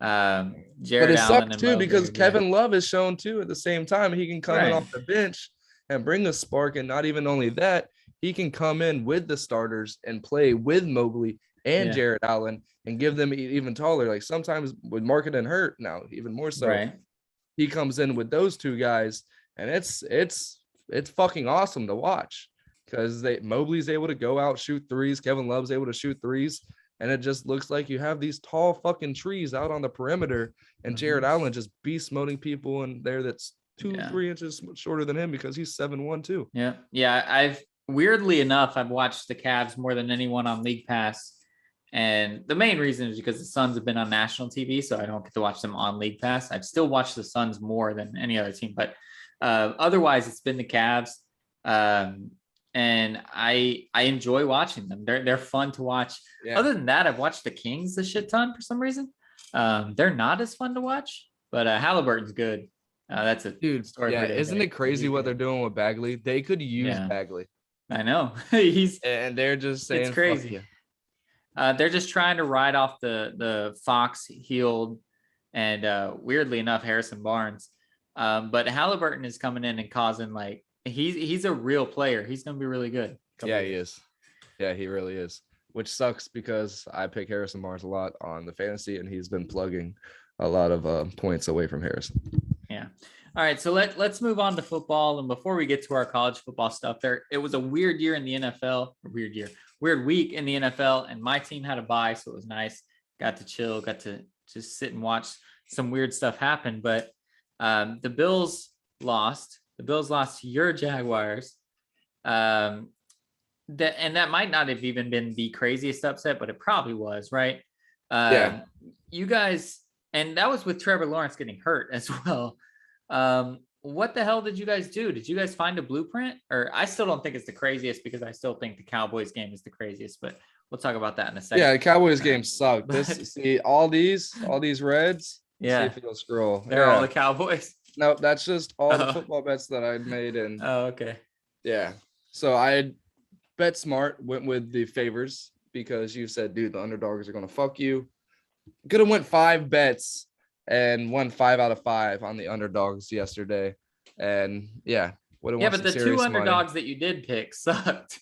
Jared but it Allen sucks too, because Kevin Love has shown too at the same time he can come in off the bench and bring a spark. And not even only that, he can come in with the starters and play with Mobley and Jared Allen and give them even taller. Like sometimes with Markkanen hurt now, even more so. He comes in with those two guys, and it's fucking awesome to watch, because Mobley's able to go out, shoot threes. Kevin Love's able to shoot threes. And it just looks like you have these tall fucking trees out on the perimeter, and Jared Allen just beast moding people in there that's 2-3 inches shorter than him, because he's 7'1" too. Yeah. I've weirdly enough, I've watched the Cavs more than anyone on League Pass. And the main reason is because the Suns have been on national TV, so I don't get to watch them on League Pass. I've still watched the Suns more than any other team, but otherwise it's been the Cavs. And I enjoy watching them. They're fun to watch. Yeah. Other than that, I've watched the Kings a shit ton for some reason. They're not as fun to watch, but Halliburton's good. That's a story. Yeah, isn't it crazy what they're doing with Bagley? They could use Bagley. I know. And they're just saying, it's crazy. They're just trying to ride off the Fox healed and weirdly enough Harrison Barnes. But Halliburton is coming in and causing like. He's a real player. He's going to be really good. Yeah, he is. Yeah, he really is. Which sucks, because I pick Harrison Barnes a lot on the fantasy, and he's been plugging a lot of points away from Harrison. Yeah. All right, so let's move on to football. And before we get to our college football stuff, it was a weird year in the NFL. Weird week in the NFL, and my team had a bye, so it was nice. Got to chill. Got to just sit and watch some weird stuff happen. But the Bills lost. The Bills lost to your Jaguars. That might not have even been the craziest upset, but it probably was, right? You guys, and that was with Trevor Lawrence getting hurt as well. What the hell did you guys do? Did you guys find a blueprint? Or I still don't think it's the craziest, because I still think the Cowboys game is the craziest, but we'll talk about that in a second. Yeah, the Cowboys game sucked. See all these Reds. Yeah. See if you'll scroll. They're all the Cowboys. No, that's just all the football bets that I'd made. And okay. Yeah. So I had bet smart, went with the favors, because you said, dude, the underdogs are going to fuck you. Could have went 5 bets and won 5 out of 5 on the underdogs yesterday. And but the 2 underdogs that you did pick sucked.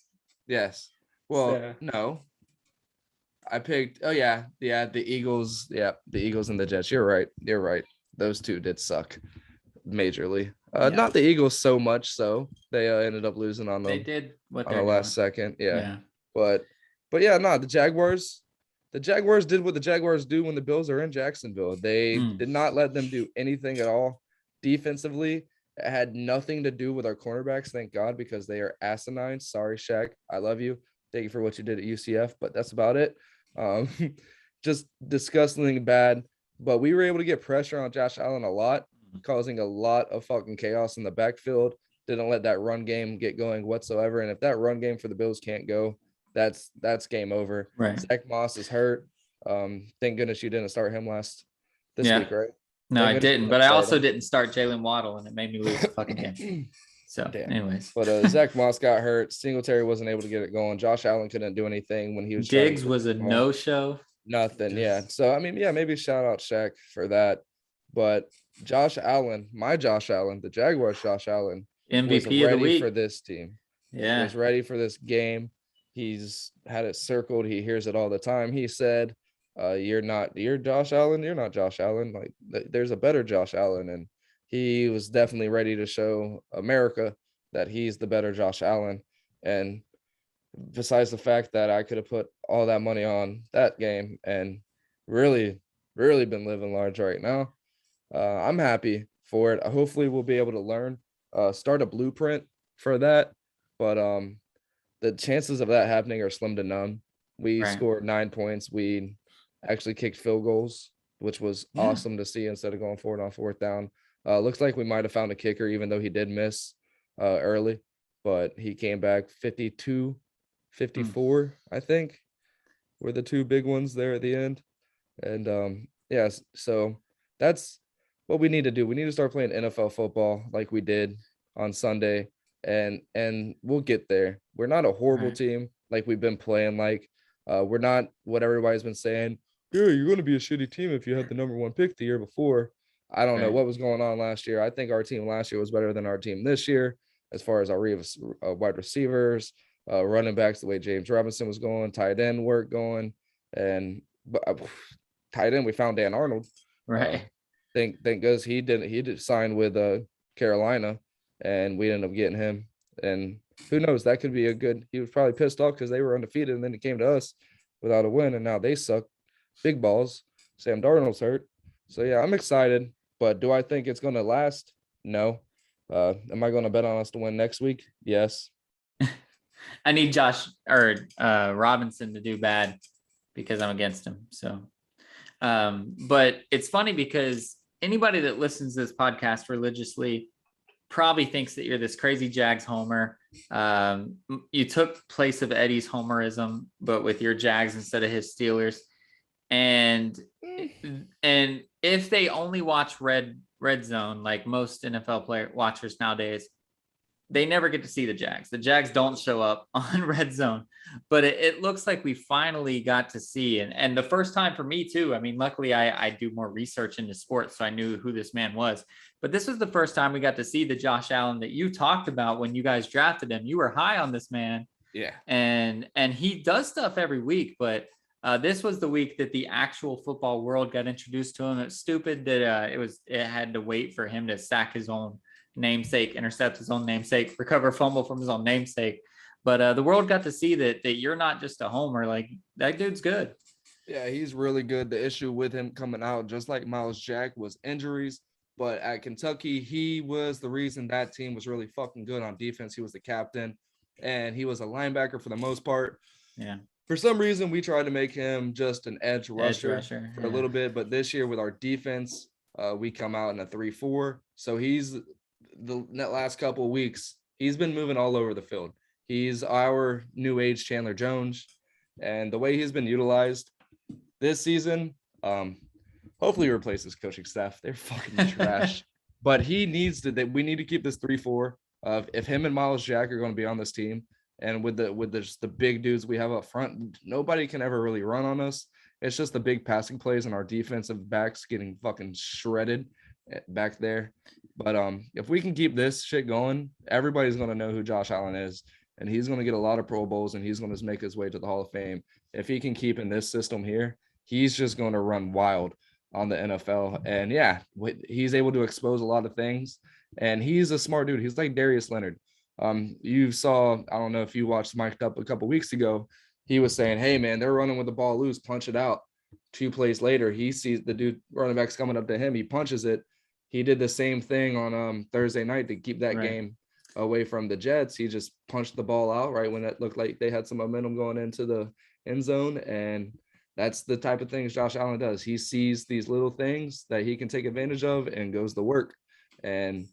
Yes. Well, no. I picked, the Eagles. Yeah, the Eagles and the Jets. You're right. Those 2 did suck majorly. Not the Eagles so much, so they ended up losing on them. They did on the last second. But the Jaguars the Jaguars did what the Jaguars do when the Bills are in Jacksonville. They Mm. did not let them do anything at all defensively. It had nothing to do with our cornerbacks, thank God, because they are asinine. Sorry, Shaq. I love you. Thank you for what you did at UCF, but that's about it. Um, just disgustingly bad. But we were able to get pressure on Josh Allen a lot, causing a lot of fucking chaos in the backfield. Didn't let that run game get going whatsoever. And if that run game for the Bills can't go, that's game over. Right. Zach Moss is hurt. Thank goodness you didn't start him this Yeah. week, right? No, Thank I goodness you didn't, but I start also him. didn't start Jalen Waddle, and it made me lose the fucking game. So, Damn. anyways. But Zach Moss got hurt. Singletary wasn't able to get it going. Josh Allen couldn't do anything when he was trying to Diggs was a no-show. Nothing. Yeah. So I mean, yeah, maybe shout out Shaq for that. But Josh Allen, my Josh Allen, the Jaguars Josh Allen, was MVP of the ready for week. this team. Yeah. Was ready for this game. He's had it circled. He hears it all the time. He said, you're Josh Allen. You're not Josh Allen. Like there's a better Josh Allen. And he was definitely ready to show America that he's the better Josh Allen. And besides the fact that I could have put all that money on that game and really, really been living large right now, I'm happy for it. Hopefully we'll be able to learn, start a blueprint for that. But the chances of that happening are slim to none. We scored 9 points. We actually kicked field goals, which was awesome to see instead of going forward on fourth down. Looks like we might have found a kicker, even though he did miss early, but he came back 52, 54, I think, were the two big ones there at the end. And yes, so that's what we need to do. We need to start playing NFL football like we did on Sunday, and we'll get there. We're not a horrible team like we've been playing. Like we're not what everybody's been saying. Yeah, you're going to be a shitty team if you had the number 1 pick the year before. I don't know what was going on last year. I think our team last year was better than our team this year as far as our wide receivers, running backs, the way James Robinson was going, tight end work going, and tight end we found Dan Arnold. Thank goodness he did sign with Carolina, and we ended up getting him. And who knows, that could be a good. He was probably pissed off because they were undefeated, and then it came to us without a win, and now they suck. Big balls. Sam Darnold's hurt, so yeah, I'm excited. But do I think it's going to last? No. Am I going to bet on us to win next week? Yes. I need Josh or Robinson to do bad because I'm against him. So, but it's funny because anybody that listens to this podcast religiously probably thinks that you're this crazy Jags homer. You took place of Eddie's homerism, but with your Jags instead of his Steelers. And if they only watch red zone, like most NFL watchers nowadays, they never get to see the Jags. The Jags don't show up on red zone, but it looks like we finally got to see. And the first time for me too, I mean, luckily I do more research into sports, so I knew who this man was, but this was the first time we got to see the Josh Allen that you talked about when you guys drafted him. You were high on this man. Yeah. And he does stuff every week, but this was the week that the actual football world got introduced to him. It's stupid that it had to wait for him to sack his own namesake, intercept his own namesake, recover fumble from his own namesake. But the world got to see that you're not just a homer. Like, that dude's good. Yeah, he's really good. The issue with him coming out, just like Miles Jack, was injuries. But at Kentucky, he was the reason that team was really fucking good on defense. He was the captain, and he was a linebacker for the most part. Yeah. For some reason, we tried to make him just an edge rusher for a little bit. But this year with our defense, we come out in a 3-4. So he's the last couple of weeks, he's been moving all over the field. He's our new age Chandler Jones. And the way he's been utilized this season, hopefully he replaces coaching staff. They're fucking trash. But we need to keep this 3-4. If him and Miles Jack are going to be on this team, and with the big dudes we have up front, nobody can ever really run on us. It's just the big passing plays and our defensive backs getting fucking shredded back there. But if we can keep this shit going, everybody's going to know who Josh Allen is, and he's going to get a lot of Pro Bowls, and he's going to make his way to the Hall of Fame. If he can keep in this system here, he's just going to run wild on the NFL. And yeah, he's able to expose a lot of things, and he's a smart dude. He's like Darius Leonard. You saw, I don't know if you watched Mic'd Up a couple weeks ago, he was saying, hey man, they're running with the ball loose, punch it out. 2 plays later, he sees the dude running back's coming up to him. He punches it. He did the same thing on Thursday night to keep that game away from the Jets. He just punched the ball out right when it looked like they had some momentum going into the end zone. And that's the type of things Josh Allen does. He sees these little things that he can take advantage of and goes to work. And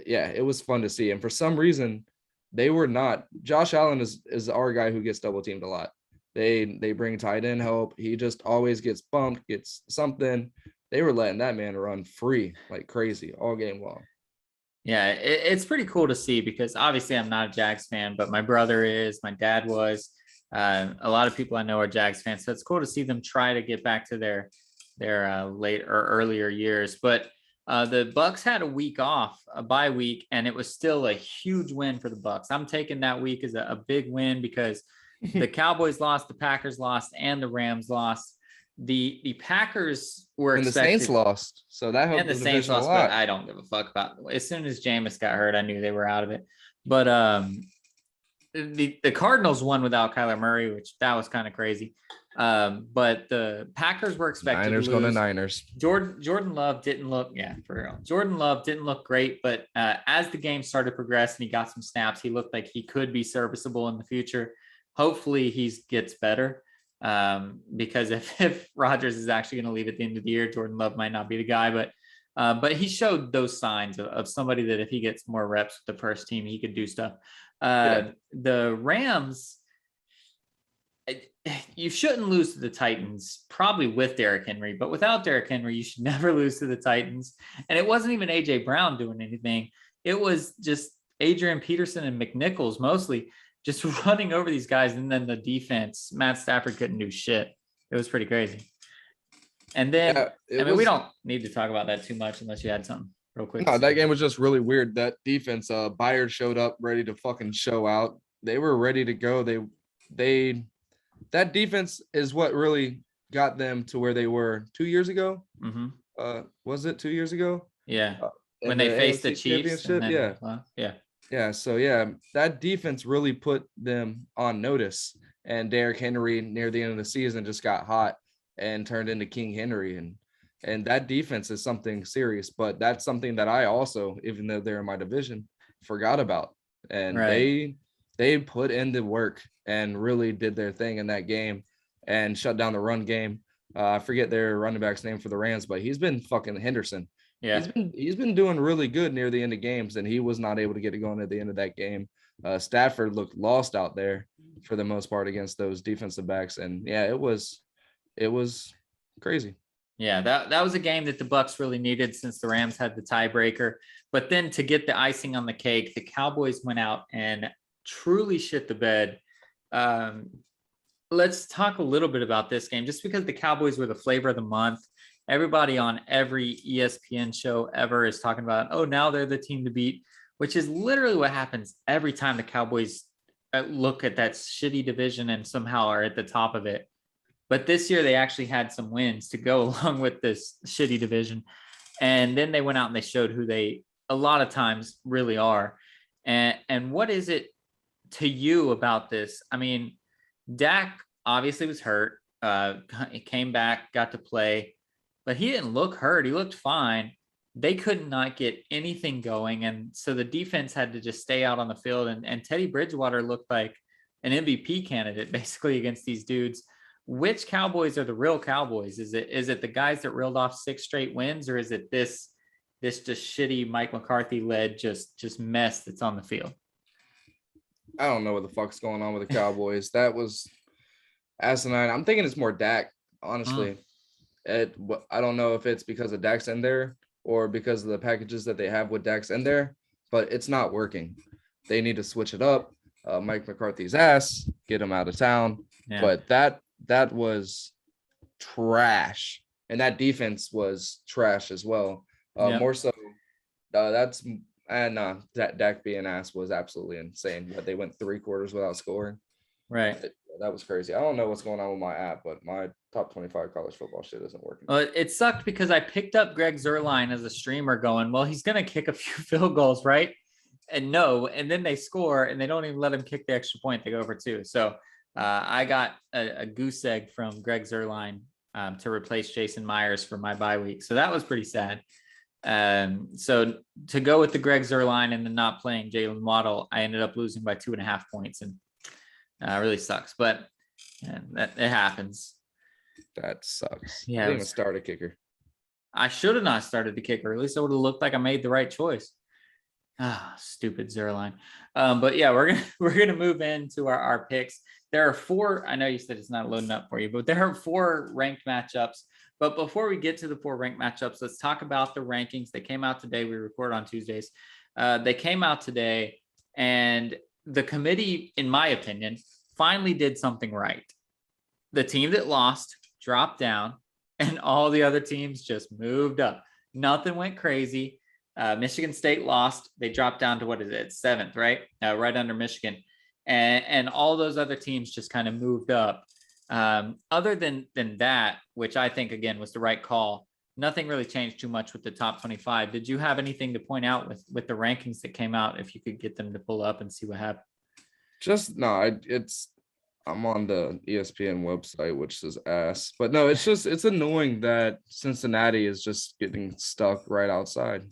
yeah, it was fun to see. And for some reason, they were not. Josh Allen is our guy who gets double teamed a lot. They bring tight end help. He just always gets bumped, gets something. They were letting that man run free like crazy all game long. Yeah, it's pretty cool to see because obviously I'm not a Jags fan, but my brother is, my dad was. A lot of people I know are Jags fans, so it's cool to see them try to get back to their late or earlier years. But the Bucks had a week off, a bye week, and it was still a huge win for the Bucks. I'm taking that week as a big win because the Cowboys lost, the Packers lost, and the Rams lost. The Packers were and expected, the Saints lost, so that helped and the Saints lost, but I don't give a fuck about it. As soon as Jameis got hurt, I knew they were out of it. But the Cardinals won without Kyler Murray, which that was kind of crazy. But the Packers were expected Niners to lose. going to Niners. Jordan Love didn't look, for real. Jordan Love didn't look great, but as the game started to progress and he got some snaps, he looked like he could be serviceable in the future. Hopefully he gets better. Because if Rodgers is actually going to leave at the end of the year, Jordan Love might not be the guy, but he showed those signs of somebody that if he gets more reps with the first team, he could do stuff. The Rams, you shouldn't lose to the Titans, probably with Derrick Henry, but without Derrick Henry, you should never lose to the Titans. And it wasn't even AJ Brown doing anything. It was just Adrian Peterson and McNichols mostly just running over these guys. And then the defense, Matt Stafford couldn't do shit. It was pretty crazy. And then, we don't need to talk about that too much unless you had something real quick. No, that game was just really weird. That defense, Byard showed up ready to fucking show out. They were ready to go. That defense is what really got them to where they were 2 years ago. Mm-hmm. Was it 2 years ago? Yeah. When they faced the Chiefs. Yeah. So yeah, that defense really put them on notice. And Derrick Henry near the end of the season just got hot and turned into King Henry. And that defense is something serious, but that's something that I also, even though they're in my division, forgot about. And they put in the work and really did their thing in that game and shut down the run game. I forget their running back's name for the Rams, but he's been fucking Henderson. Yeah, he's been doing really good near the end of games, and he was not able to get it going at the end of that game. Stafford looked lost out there for the most part against those defensive backs, and yeah, it was crazy. Yeah, that was a game that the Bucks really needed since the Rams had the tiebreaker. But then to get the icing on the cake, the Cowboys went out and truly shit the bed. Let's talk a little bit about this game, just because the Cowboys were the flavor of the month. Everybody on every ESPN show ever is talking about, oh, now they're the team to beat, which is literally what happens every time the Cowboys look at that shitty division and somehow are at the top of it. But this year they actually had some wins to go along with this shitty division. And then they went out and they showed who they a lot of times really are. And what is it to you about this? I mean, Dak obviously was hurt. He came back, got to play. But he didn't look hurt. He looked fine. They could not get anything going. And so the defense had to just stay out on the field. And Teddy Bridgewater looked like an MVP candidate basically against these dudes. Which Cowboys are the real Cowboys? Is it the guys that reeled off 6 straight wins, or is it this just shitty Mike McCarthy led just mess that's on the field? I don't know what the fuck's going on with the Cowboys. That was asinine. I'm thinking it's more Dak, honestly. I don't know if it's because of Dak's in there or because of the packages that they have with Dak's in there, but it's not working. They need to switch it up. Mike McCarthy's ass, get him out of town. Yeah. But that was trash, and that defense was trash as well. More so, that Dak being ass was absolutely insane. But they went 3 quarters without scoring. Right. That was crazy. I don't know what's going on with my app, but my top 25 college football shit isn't working. Well, it sucked because I picked up Greg Zuerlein as a streamer going, well, he's going to kick a few field goals, right? And no, and then they score and they don't even let him kick the extra point. They go over 2. So I got a goose egg from Greg Zerline to replace Jason Myers for my bye week. So that was pretty sad. So to go with the Greg Zerline and then not playing Jalen Waddle, I ended up losing by 2.5 points, and really sucks. But that it happens. That sucks. Yeah, I didn't even start a kicker. I should have not started the kicker. At least I would have looked like I made the right choice. Stupid Zerline. But yeah, we're gonna move into our picks. There are 4. I know you said it's not loading up for you, but there are 4 ranked matchups. But before we get to the 4 ranked matchups, let's talk about the rankings. They came out today. We record on Tuesdays. They came out today, and the committee, in my opinion, finally did something right. The team that lost dropped down, and all the other teams just moved up. Nothing went crazy. Michigan State lost. They dropped down to, what is it, 7th, right? Right under Michigan. And all those other teams just kind of moved up. Other than that, which I think, again, was the right call, nothing really changed too much with the top 25. Did you have anything to point out with the rankings that came out, if you could get them to pull up and see what happened? I'm on the ESPN website, which says ass, but no, it's annoying that Cincinnati is just getting stuck right outside.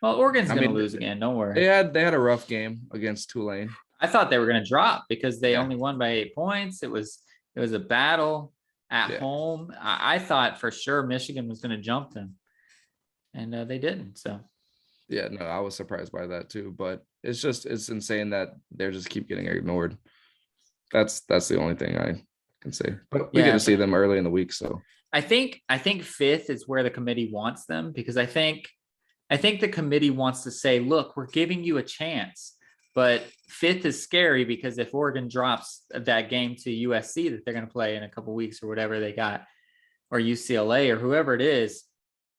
Well, Oregon's going to lose again. Don't worry. They had a rough game against Tulane. I thought they were going to drop because they only won by 8 points. It was a battle at home. I thought for sure Michigan was going to jump them, and they didn't. So yeah, no, I was surprised by that too. But it's insane that they just keep getting ignored. That's the only thing I can say. But we get to see them early in the week, so I think 5th is where the committee wants them, because I think the committee wants to say, look, we're giving you a chance. But 5th is scary because if Oregon drops that game to USC that they're going to play in a couple of weeks or whatever they got, or UCLA or whoever it is,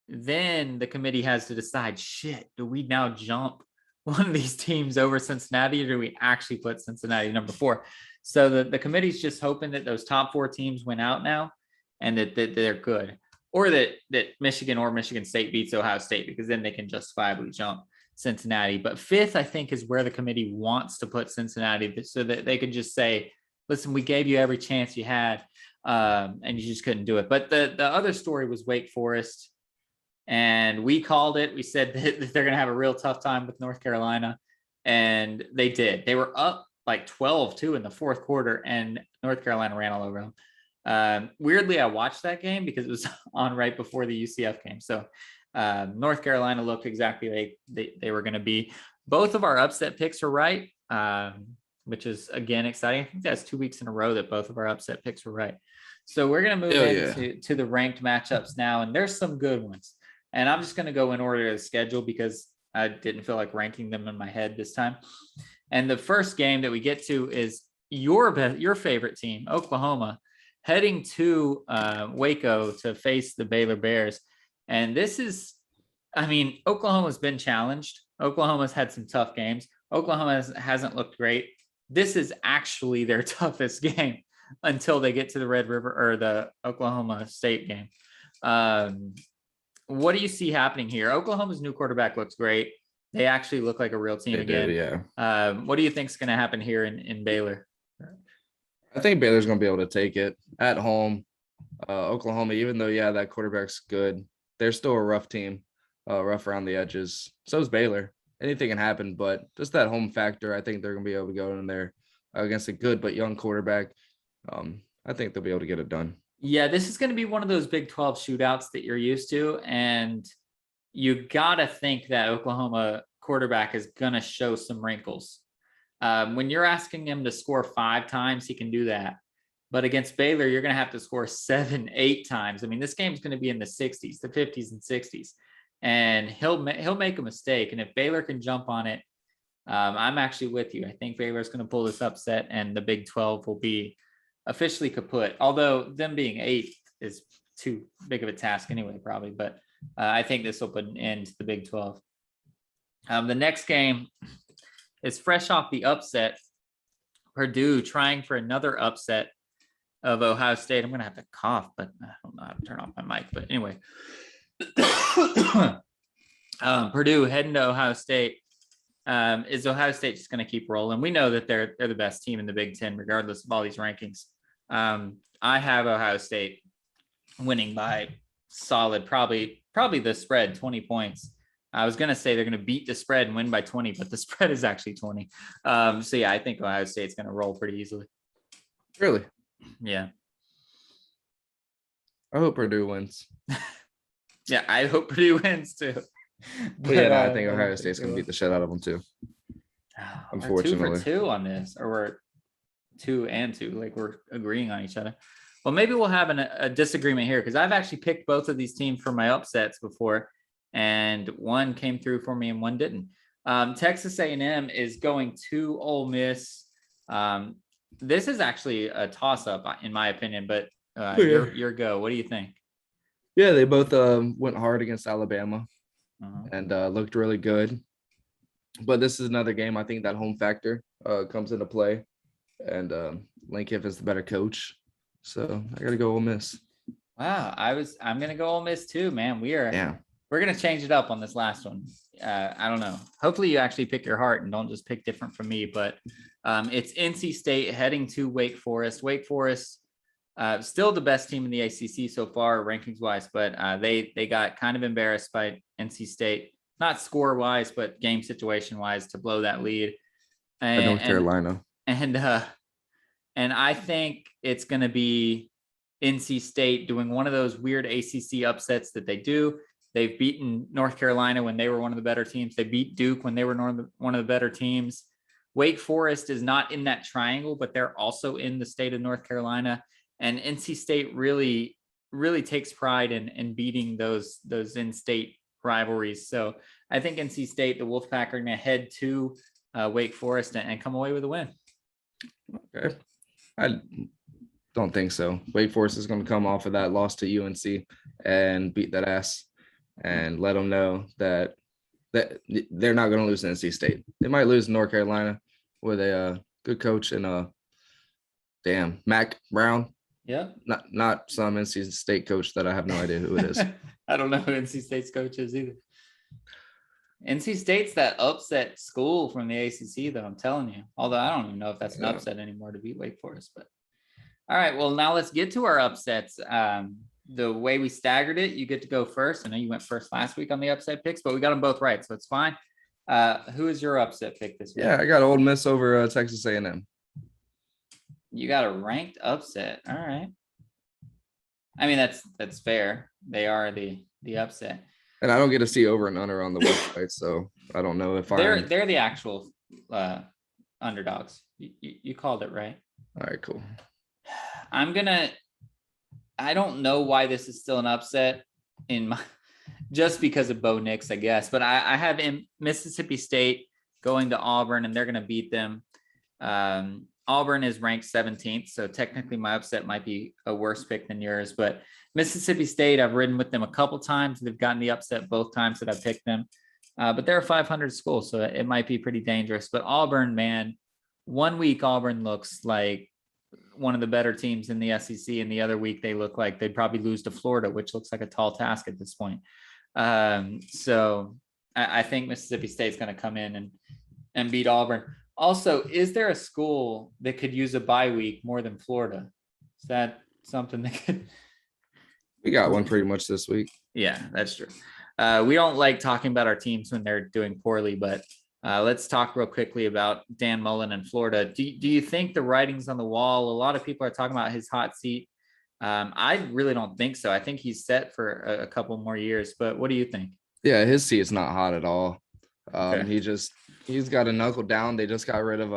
then the committee has to decide, shit, do we now jump one of these teams over Cincinnati, or do we actually put Cincinnati number 4? So the committee's just hoping that those top 4 teams win out now, and that they're good, or that Michigan or Michigan State beats Ohio State, because then they can justifiably jump Cincinnati. But 5th, I think, is where the committee wants to put Cincinnati, so that they could just say, listen, we gave you every chance you had, and you just couldn't do it. But the other story was Wake Forest, and we called it. We said that they're going to have a real tough time with North Carolina, and they did. They were up like 12-2 in the 4th quarter, and North Carolina ran all over them. Weirdly, I watched that game because it was on right before the UCF game. So North Carolina looked exactly like they were going to be. Both of our upset picks are right, which is, again, exciting. I think that's 2 weeks in a row that both of our upset picks were right. So we're going to move into the ranked matchups now, and there's some good ones. And I'm just going to go in order of the schedule because I didn't feel like ranking them in my head this time. And the first game that we get to is your favorite team, Oklahoma, heading to Waco to face the Baylor Bears. And this is, I mean, Oklahoma's been challenged. Oklahoma's had some tough games. Oklahoma hasn't looked great. This is actually their toughest game until they get to the Red River or the Oklahoma State game. What do you see happening here? Oklahoma's new quarterback looks great. They actually look like a real team again. What do you think is going to happen here in Baylor? I think Baylor's going to be able to take it at home. Oklahoma, even though, that quarterback's good, they're still a rough team, rough around the edges. So is Baylor. Anything can happen, but just that home factor, I think they're going to be able to go in there against a good but young quarterback. I think they'll be able to get it done. Yeah, this is going to be one of those Big 12 shootouts that you're used to, and you got to think that Oklahoma quarterback is going to show some wrinkles. When you're asking him to score 5 times, he can do that. But against Baylor, you're going to have to score 7, 8 times. I mean, this game's going to be in the 60s, the 50s and 60s, and he'll make a mistake. And if Baylor can jump on it, I'm actually with you. I think Baylor's going to pull this upset, and the Big 12 will be officially kaput. Although them being 8th is too big of a task anyway, probably. But I think this will put an end to the Big 12. The next game is fresh off the upset. Purdue trying for another upset of Ohio State. I'm going to have to cough, but I don't know how to turn off my mic. But anyway, Purdue heading to Ohio State. is Ohio State just going to keep rolling? We know that they're the best team in the Big Ten, regardless of all these rankings. I have Ohio State winning by solid, probably the spread, 20 points. I was going to say they're going to beat the spread and win by 20, but the spread is actually 20. So yeah, I think Ohio State's going to roll pretty easily. Really? Yeah. I hope Purdue wins. Yeah, I hope Purdue wins too. But yeah, no, I think Ohio State's going to beat the shit out of them too. Unfortunately. We're 2 for 2 on this, or we're 2 and 2. Like we're agreeing on each other. Well, maybe we'll have a disagreement here because I've actually picked both of these teams for my upsets before, and one came through for me and one didn't. Texas A&M is going to Ole Miss. This is actually a toss-up in my opinion, but your go. What do you think? Yeah, they both went hard against Alabama and looked really good. But this is another game. I think that home factor comes into play, and Lane Kiffin's the better coach. So I got to go Ole Miss. Wow, I'm gonna go Ole Miss too, man. We're gonna change it up on this last one. I don't know. Hopefully you actually pick your heart and don't just pick different from me. But it's NC State heading to Wake Forest. Wake Forest, still the best team in the ACC so far, rankings wise, but they got kind of embarrassed by NC State, not score wise, but game situation wise, to blow that lead. And North Carolina. And I think it's going to be NC State doing one of those weird ACC upsets that they do. They've beaten North Carolina when they were one of the better teams. They beat Duke when they were one of the better teams. Wake Forest is not in that triangle, but they're also in the state of North Carolina. And NC State really, really takes pride in beating those in-state rivalries. So I think NC State, the Wolfpack, are going to head to Wake Forest and come away with a win. Okay. I don't think so. Wake Forest is going to come off of that loss to UNC and beat that ass and let them know that they're not going to lose to NC State. They might lose to North Carolina with a good coach and Mac Brown. Yeah. Not some NC State coach that I have no idea who it is. I don't know who NC State's coach is either. NC State's that upset school from the ACC, though, I'm telling you. Although I don't even know if that's an upset anymore to beat Wake Forest. But all right, well, now let's get to our upsets. The way we staggered it, you get to go first. I know you went first last week on the upset picks, but we got them both right, so it's fine. Who is your upset pick this week? Yeah, I got Ole Miss over Texas A&M. You got a ranked upset. All right. I mean, that's fair. They are the upset. And I don't get to see over and under on the website, so I don't know if they're the actual underdogs. You called it right. All right, cool. I don't know why this is still an upset just because of Bo Nix, I guess. But I have Mississippi State going to Auburn, and they're going to beat them. Auburn is ranked 17th, so technically my upset might be a worse pick than yours. But Mississippi State, I've ridden with them a couple times. They've gotten the upset both times that I've picked them. But they're a 500 school, so it might be pretty dangerous. But Auburn, man, 1 week Auburn looks like one of the better teams in the SEC, and the other week they look like they'd probably lose to Florida, which looks like a tall task at this point. So I think Mississippi State's going to come in and beat Auburn. Also, is there a school that could use a bye week more than Florida? Is that something that could? We got one pretty much this week. Yeah, that's true. We don't like talking about our teams when they're doing poorly, but let's talk real quickly about Dan Mullen in Florida. Do you think the writing's on the wall? A lot of people are talking about his hot seat. I really don't think so. I think he's set for a couple more years, but what do you think? Yeah, his seat is not hot at all. Okay. He's got a knuckle down. They just got rid of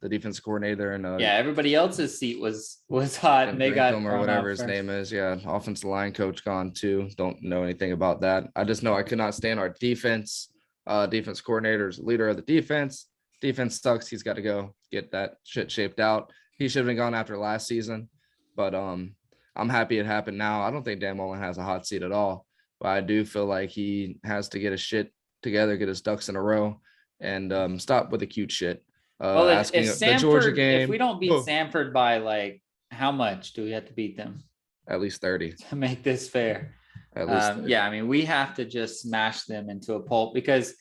the defensive coordinator and everybody else's seat was hot and they got him or whatever his name is. Yeah, offensive line coach gone too. Don't know anything about that. I just know I could not stand our defense. Defense coordinator is leader of the defense. Defense sucks. He's got to go get that shit shaped out. He should have been gone after last season, but I'm happy it happened now. I don't think Dan Mullen has a hot seat at all, but I do feel like he has to get his shit together, get his ducks in a row, and stop with the cute shit. Asking if Samford, the Georgia game, if we don't beat Samford by like how much do we have to beat them? At least 30 to make this fair. At least 30. Yeah, I mean we have to just smash them into a pulp because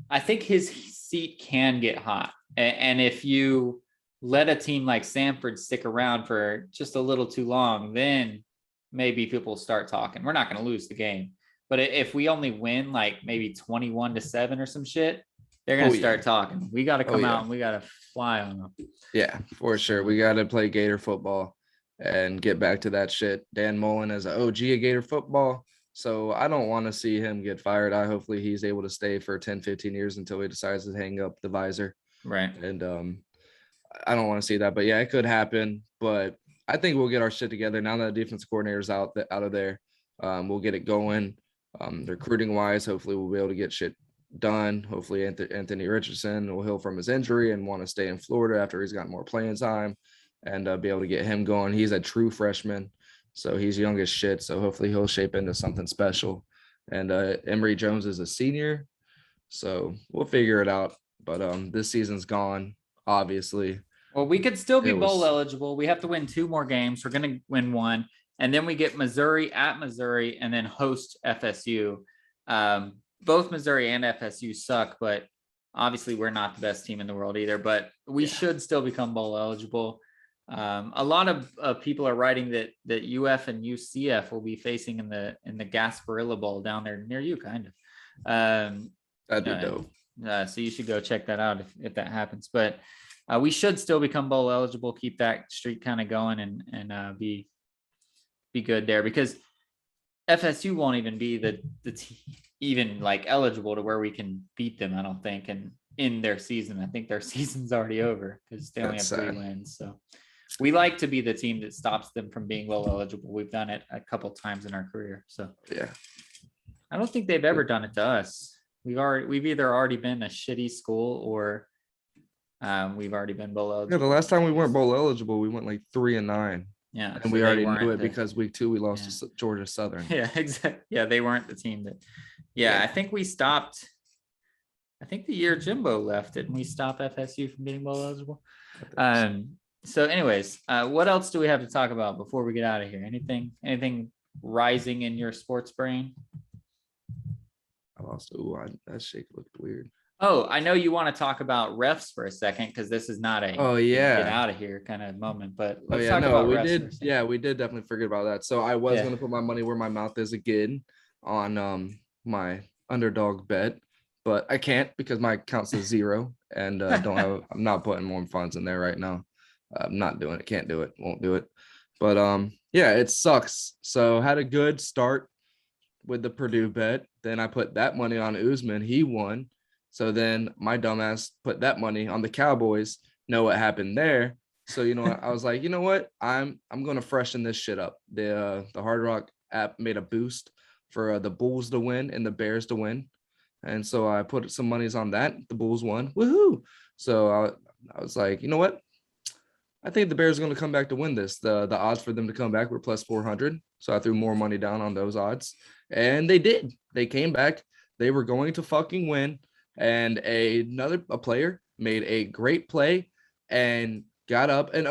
I think his seat can get hot. And if you let a team like Samford stick around for just a little too long, then maybe people start talking. We're not going to lose the game. But if we only win like maybe 21-7 or some shit, they're going to start talking. We got to come out and we got to fly on them. Yeah, for sure. We got to play Gator football and get back to that shit. Dan Mullen as an OG of Gator football. So I don't want to see him get fired. Hopefully he's able to stay for 10, 15 years until he decides to hang up the visor. Right. And I don't want to see that. But yeah, it could happen. But I think we'll get our shit together now that the defense coordinator's out of there. We'll get it going. Recruiting wise, hopefully we'll be able to get shit done. Hopefully Anthony Richardson will heal from his injury and want to stay in Florida after he's got more playing time and be able to get him going. He's a true freshman, so he's young as shit. So hopefully he'll shape into something special. And Emory Jones is a senior, so we'll figure it out. But this season's gone, obviously. Well, we could still be bowl eligible. We have to win 2 more games. We're going to win 1. And then we get Missouri at Missouri and then host FSU. Both Missouri and FSU suck, but obviously we're not the best team in the world either. But we should still become bowl eligible. A lot of people are writing that UF and UCF will be facing in the Gasparilla Bowl down there near you, kind of. That'd be dope. So you should go check that out if that happens. But we should still become bowl eligible, keep that streak kind of going, and be good there, because FSU won't even be the even like eligible to where we can beat them, I don't think. And in their season, I think their season's already over because they only have 3 wins. So we like to be the team that stops them from being bowl eligible. We've done it a couple times in our career. So yeah, I don't think they've ever done it to us. We've either already been a shitty school or we've already been bowl eligible. Yeah, the last time we weren't bowl eligible, we went like 3-9. Yeah, and we already knew it because week 2 we lost to Georgia Southern. Yeah, exactly. Yeah, they weren't the team that. Yeah, I think we stopped. I think the year Jimbo left, didn't we stop FSU from being bowl eligible? So, anyways, what else do we have to talk about before we get out of here? Anything rising in your sports brain? That shake looked weird. Oh, I know you want to talk about refs for a second because this is not a get out of here kind of moment, but let's talk about refs. We did definitely forget about that. So I was going to put my money where my mouth is again on my underdog bet, but I can't because my account says 0 and I'm not putting more funds in there right now. I'm not doing it. Can't do it. Won't do it. But it sucks. So had a good start with the Purdue bet. Then I put that money on Usman. He won. So then my dumbass put that money on the Cowboys. Know what happened there. So you know what? I was like, you know what? I'm gonna freshen this shit up. The Hard Rock app made a boost for the Bulls to win and the Bears to win. And so I put some monies on that. The Bulls won. Woohoo. So I was like, you know what? I think the Bears are going to come back to win this. The odds for them to come back were plus 400. So I threw more money down on those odds. And they did. They came back. They were going to fucking win. And a player made a great play and got up. And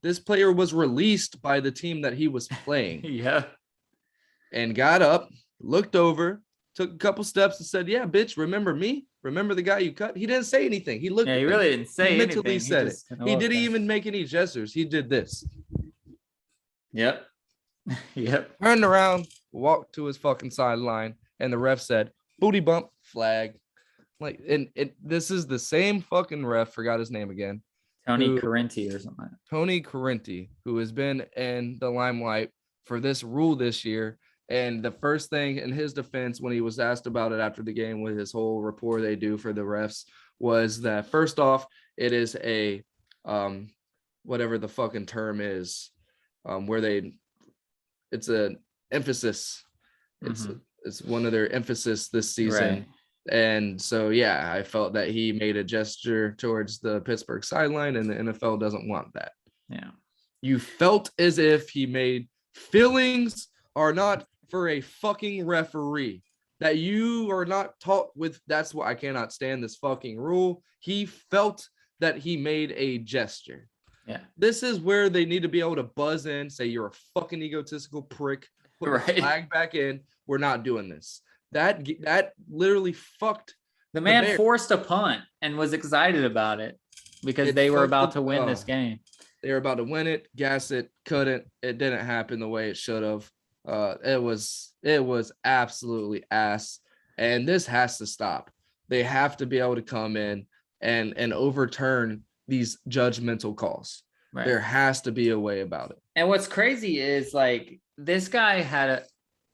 this player was released by the team that he was playing. Yeah. And got up, looked over, took a couple steps and said, yeah, bitch, remember me? Remember the guy you cut? He didn't say anything. He looked. Yeah, he really didn't say anything. Mentally said it. He didn't even make any gestures. He did this. Yep. Yep. Turned around, walked to his fucking sideline, and the ref said, booty bump, flag. Like, and this is the same fucking ref, forgot his name again. Tony Correnti or something. Tony Correnti, who has been in the limelight for this rule this year. And the first thing in his defense, when he was asked about it after the game with his whole rapport they do for the refs, was that first off, it is a whatever the fucking term is, it's an emphasis. It's one of their emphasis this season. Right. And so, yeah, I felt that he made a gesture towards the Pittsburgh sideline, and the NFL doesn't want that. Yeah. You felt as if he made feelings are not for a fucking referee, that you are not taught with. That's why I cannot stand this fucking rule. He felt that he made a gesture. Yeah. This is where they need to be able to buzz in, say you're a fucking egotistical prick, put the flag back in. We're not doing this. That literally fucked The The man Bears, forced a punt and was excited about it because it they were fucked about the to win this game. they were about to win it, gas it, couldn't. It didn't happen the way it should have. It was absolutely ass. And this has to stop. They have to be able to come in and overturn these judgmental calls. Right. There has to be a way about it. And what's crazy is like this guy had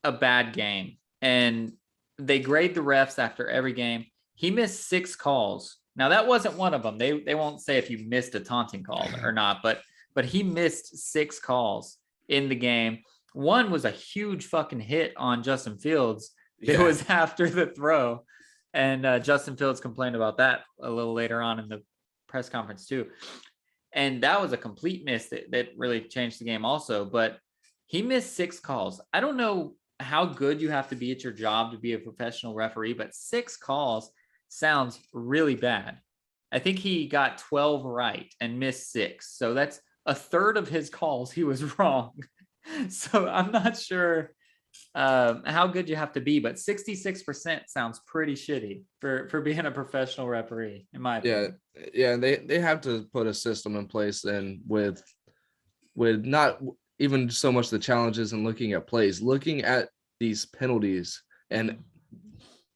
a bad game and they grade the refs after every game. He missed 6 calls. Now that wasn't one of them. They won't say if you missed a taunting call or not, but he missed 6 calls in the game. One was a huge fucking hit on Justin Fields. It was after the throw. And Justin Fields complained about that a little later on in the press conference too. And that was a complete miss that really changed the game also. But he missed 6 calls. I don't know how good you have to be at your job to be a professional referee, but 6 calls sounds really bad. I think he got 12 right and missed 6. So that's a third of his calls he was wrong. So I'm not sure how good you have to be, but 66% sounds pretty shitty for being a professional referee, in my opinion. Yeah, they have to put a system in place then with not even so much the challenges and looking at plays, looking at these penalties and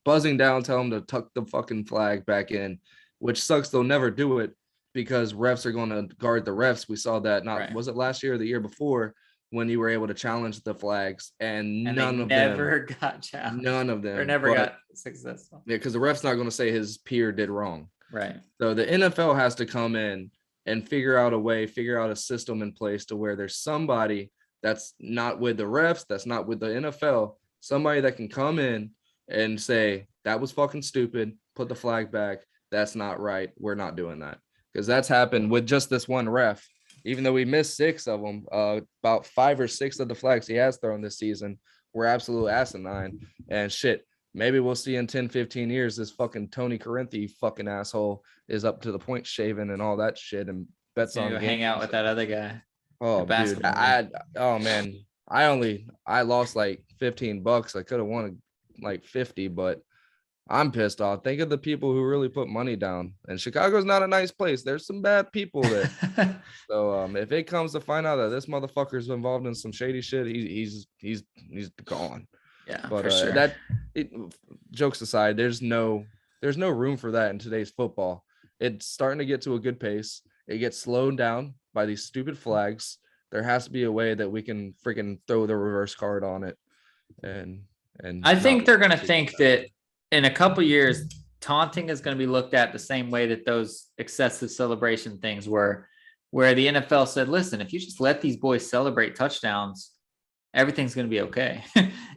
buzzing down, tell them to tuck the fucking flag back in, which sucks. They'll never do it because refs are going to guard the refs. We saw that was it last year or the year before when you were able to challenge the flags and none of them never got challenged. None of them. Or never got successful. Yeah, because the ref's not going to say his peer did wrong. Right. So the NFL has to come in and figure out a system in place to where there's somebody that's not with the refs, that's not with the NFL, somebody that can come in and say, that was fucking stupid, put the flag back, that's not right, we're not doing that. Because that's happened with just this one ref. Even though we missed 6 of them, about 5 or 6 of the flags he has thrown this season were absolute asinine. And shit, maybe we'll see in 10, 15 years, this fucking Tony Corinthy fucking asshole is up to the point shaving and all that shit and bets on games. Hang out with that other guy. Oh, dude. I lost like $15. I could have won like 50, but I'm pissed off. Think of the people who really put money down. And Chicago's not a nice place. There's some bad people there. So if it comes to find out that this motherfucker's involved in some shady shit, he's gone. Yeah, but for sure. Jokes aside, there's no room for that in today's football. It's starting to get to a good pace. It gets slowed down by these stupid flags. There has to be a way that we can freaking throw the reverse card on it. And I think they're going to think that in a couple of years, taunting is going to be looked at the same way that those excessive celebration things were, where the NFL said, listen, if you just let these boys celebrate touchdowns, everything's going to be okay.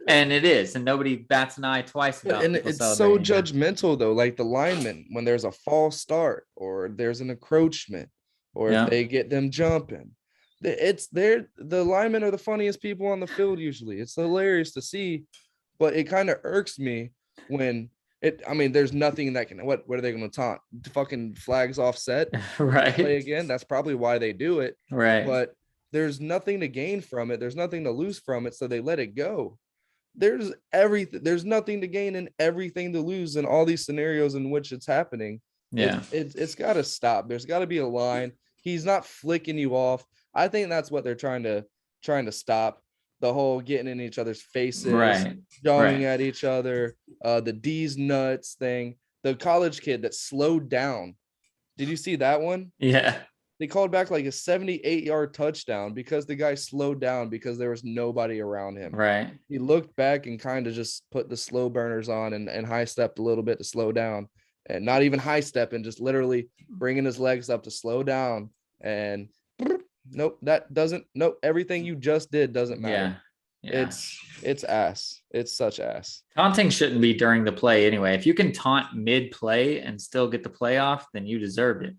And it is. And nobody bats an eye twice about it. And it's so judgmental, though. Like the linemen, when there's a false start or there's an encroachment or if they get them jumping, the linemen are the funniest people on the field usually. It's hilarious to see, but it kind of irks me when there's nothing that can, what are they going to taunt? Fucking flags offset, right? Play again. That's probably why they do it, right? But there's nothing to gain from it. There's nothing to lose from it, so they let it go. There's everything. There's nothing to gain and everything to lose in all these scenarios in which it's happening. Yeah, it's got to stop. There's got to be a line. He's not flicking you off. I think that's what they're trying to stop. The whole getting in each other's faces, yelling at each other, the D's nuts thing. The college kid that slowed down. Did you see that one? Yeah. They called back like a 78-yard touchdown because the guy slowed down because there was nobody around him. Right. He looked back and kind of just put the slow burners on and high stepped a little bit to slow down, and not even high stepping, just literally bringing his legs up to slow down. And everything you just did doesn't matter. Yeah. It's ass. It's such ass. Taunting shouldn't be during the play anyway. If you can taunt mid-play and still get the play off, then you deserved it.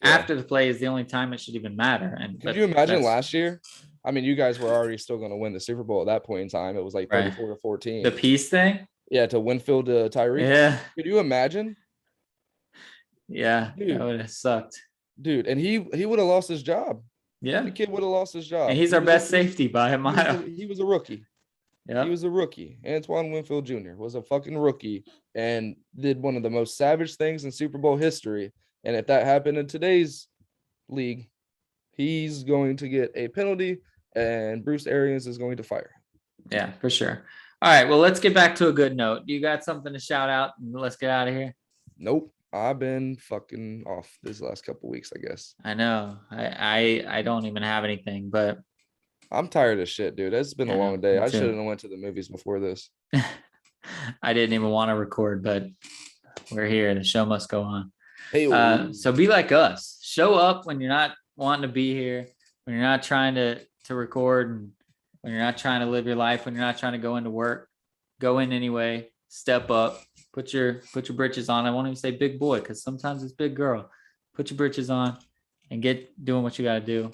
Yeah. After the play is the only time it should even matter. And could you imagine last year? I mean, you guys were already still going to win the Super Bowl at that point in time. It was like 34-14. The peace thing? Yeah, to Winfield to Tyreek. Yeah. Could you imagine? Yeah, dude, that would have sucked. Dude, and he would have lost his job. Yeah. The kid would have lost his job. And he's our best safety by a mile. He was a rookie. Yeah. He was a rookie. Antoine Winfield Jr. was a fucking rookie and did one of the most savage things in Super Bowl history. And if that happened in today's league, he's going to get a penalty and Bruce Arians is going to fire him. Yeah, for sure. All right. Well, let's get back to a good note. You got something to shout out and let's get out of here? Nope. I've been fucking off this last couple weeks, I guess. I know. I don't even have anything, but I'm tired of shit, dude. It's been a long day. I shouldn't have went to the movies before this. I didn't even want to record, but we're here. The show must go on. Hey, So be like us. Show up when you're not wanting to be here, when you're not trying to record, and when you're not trying to live your life, when you're not trying to go into work. Go in anyway. Step up. Put your britches on. I won't even say big boy because sometimes it's big girl. Put your britches on and get doing what you got to do.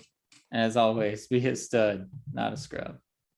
And as always, be a stud, not a scrub.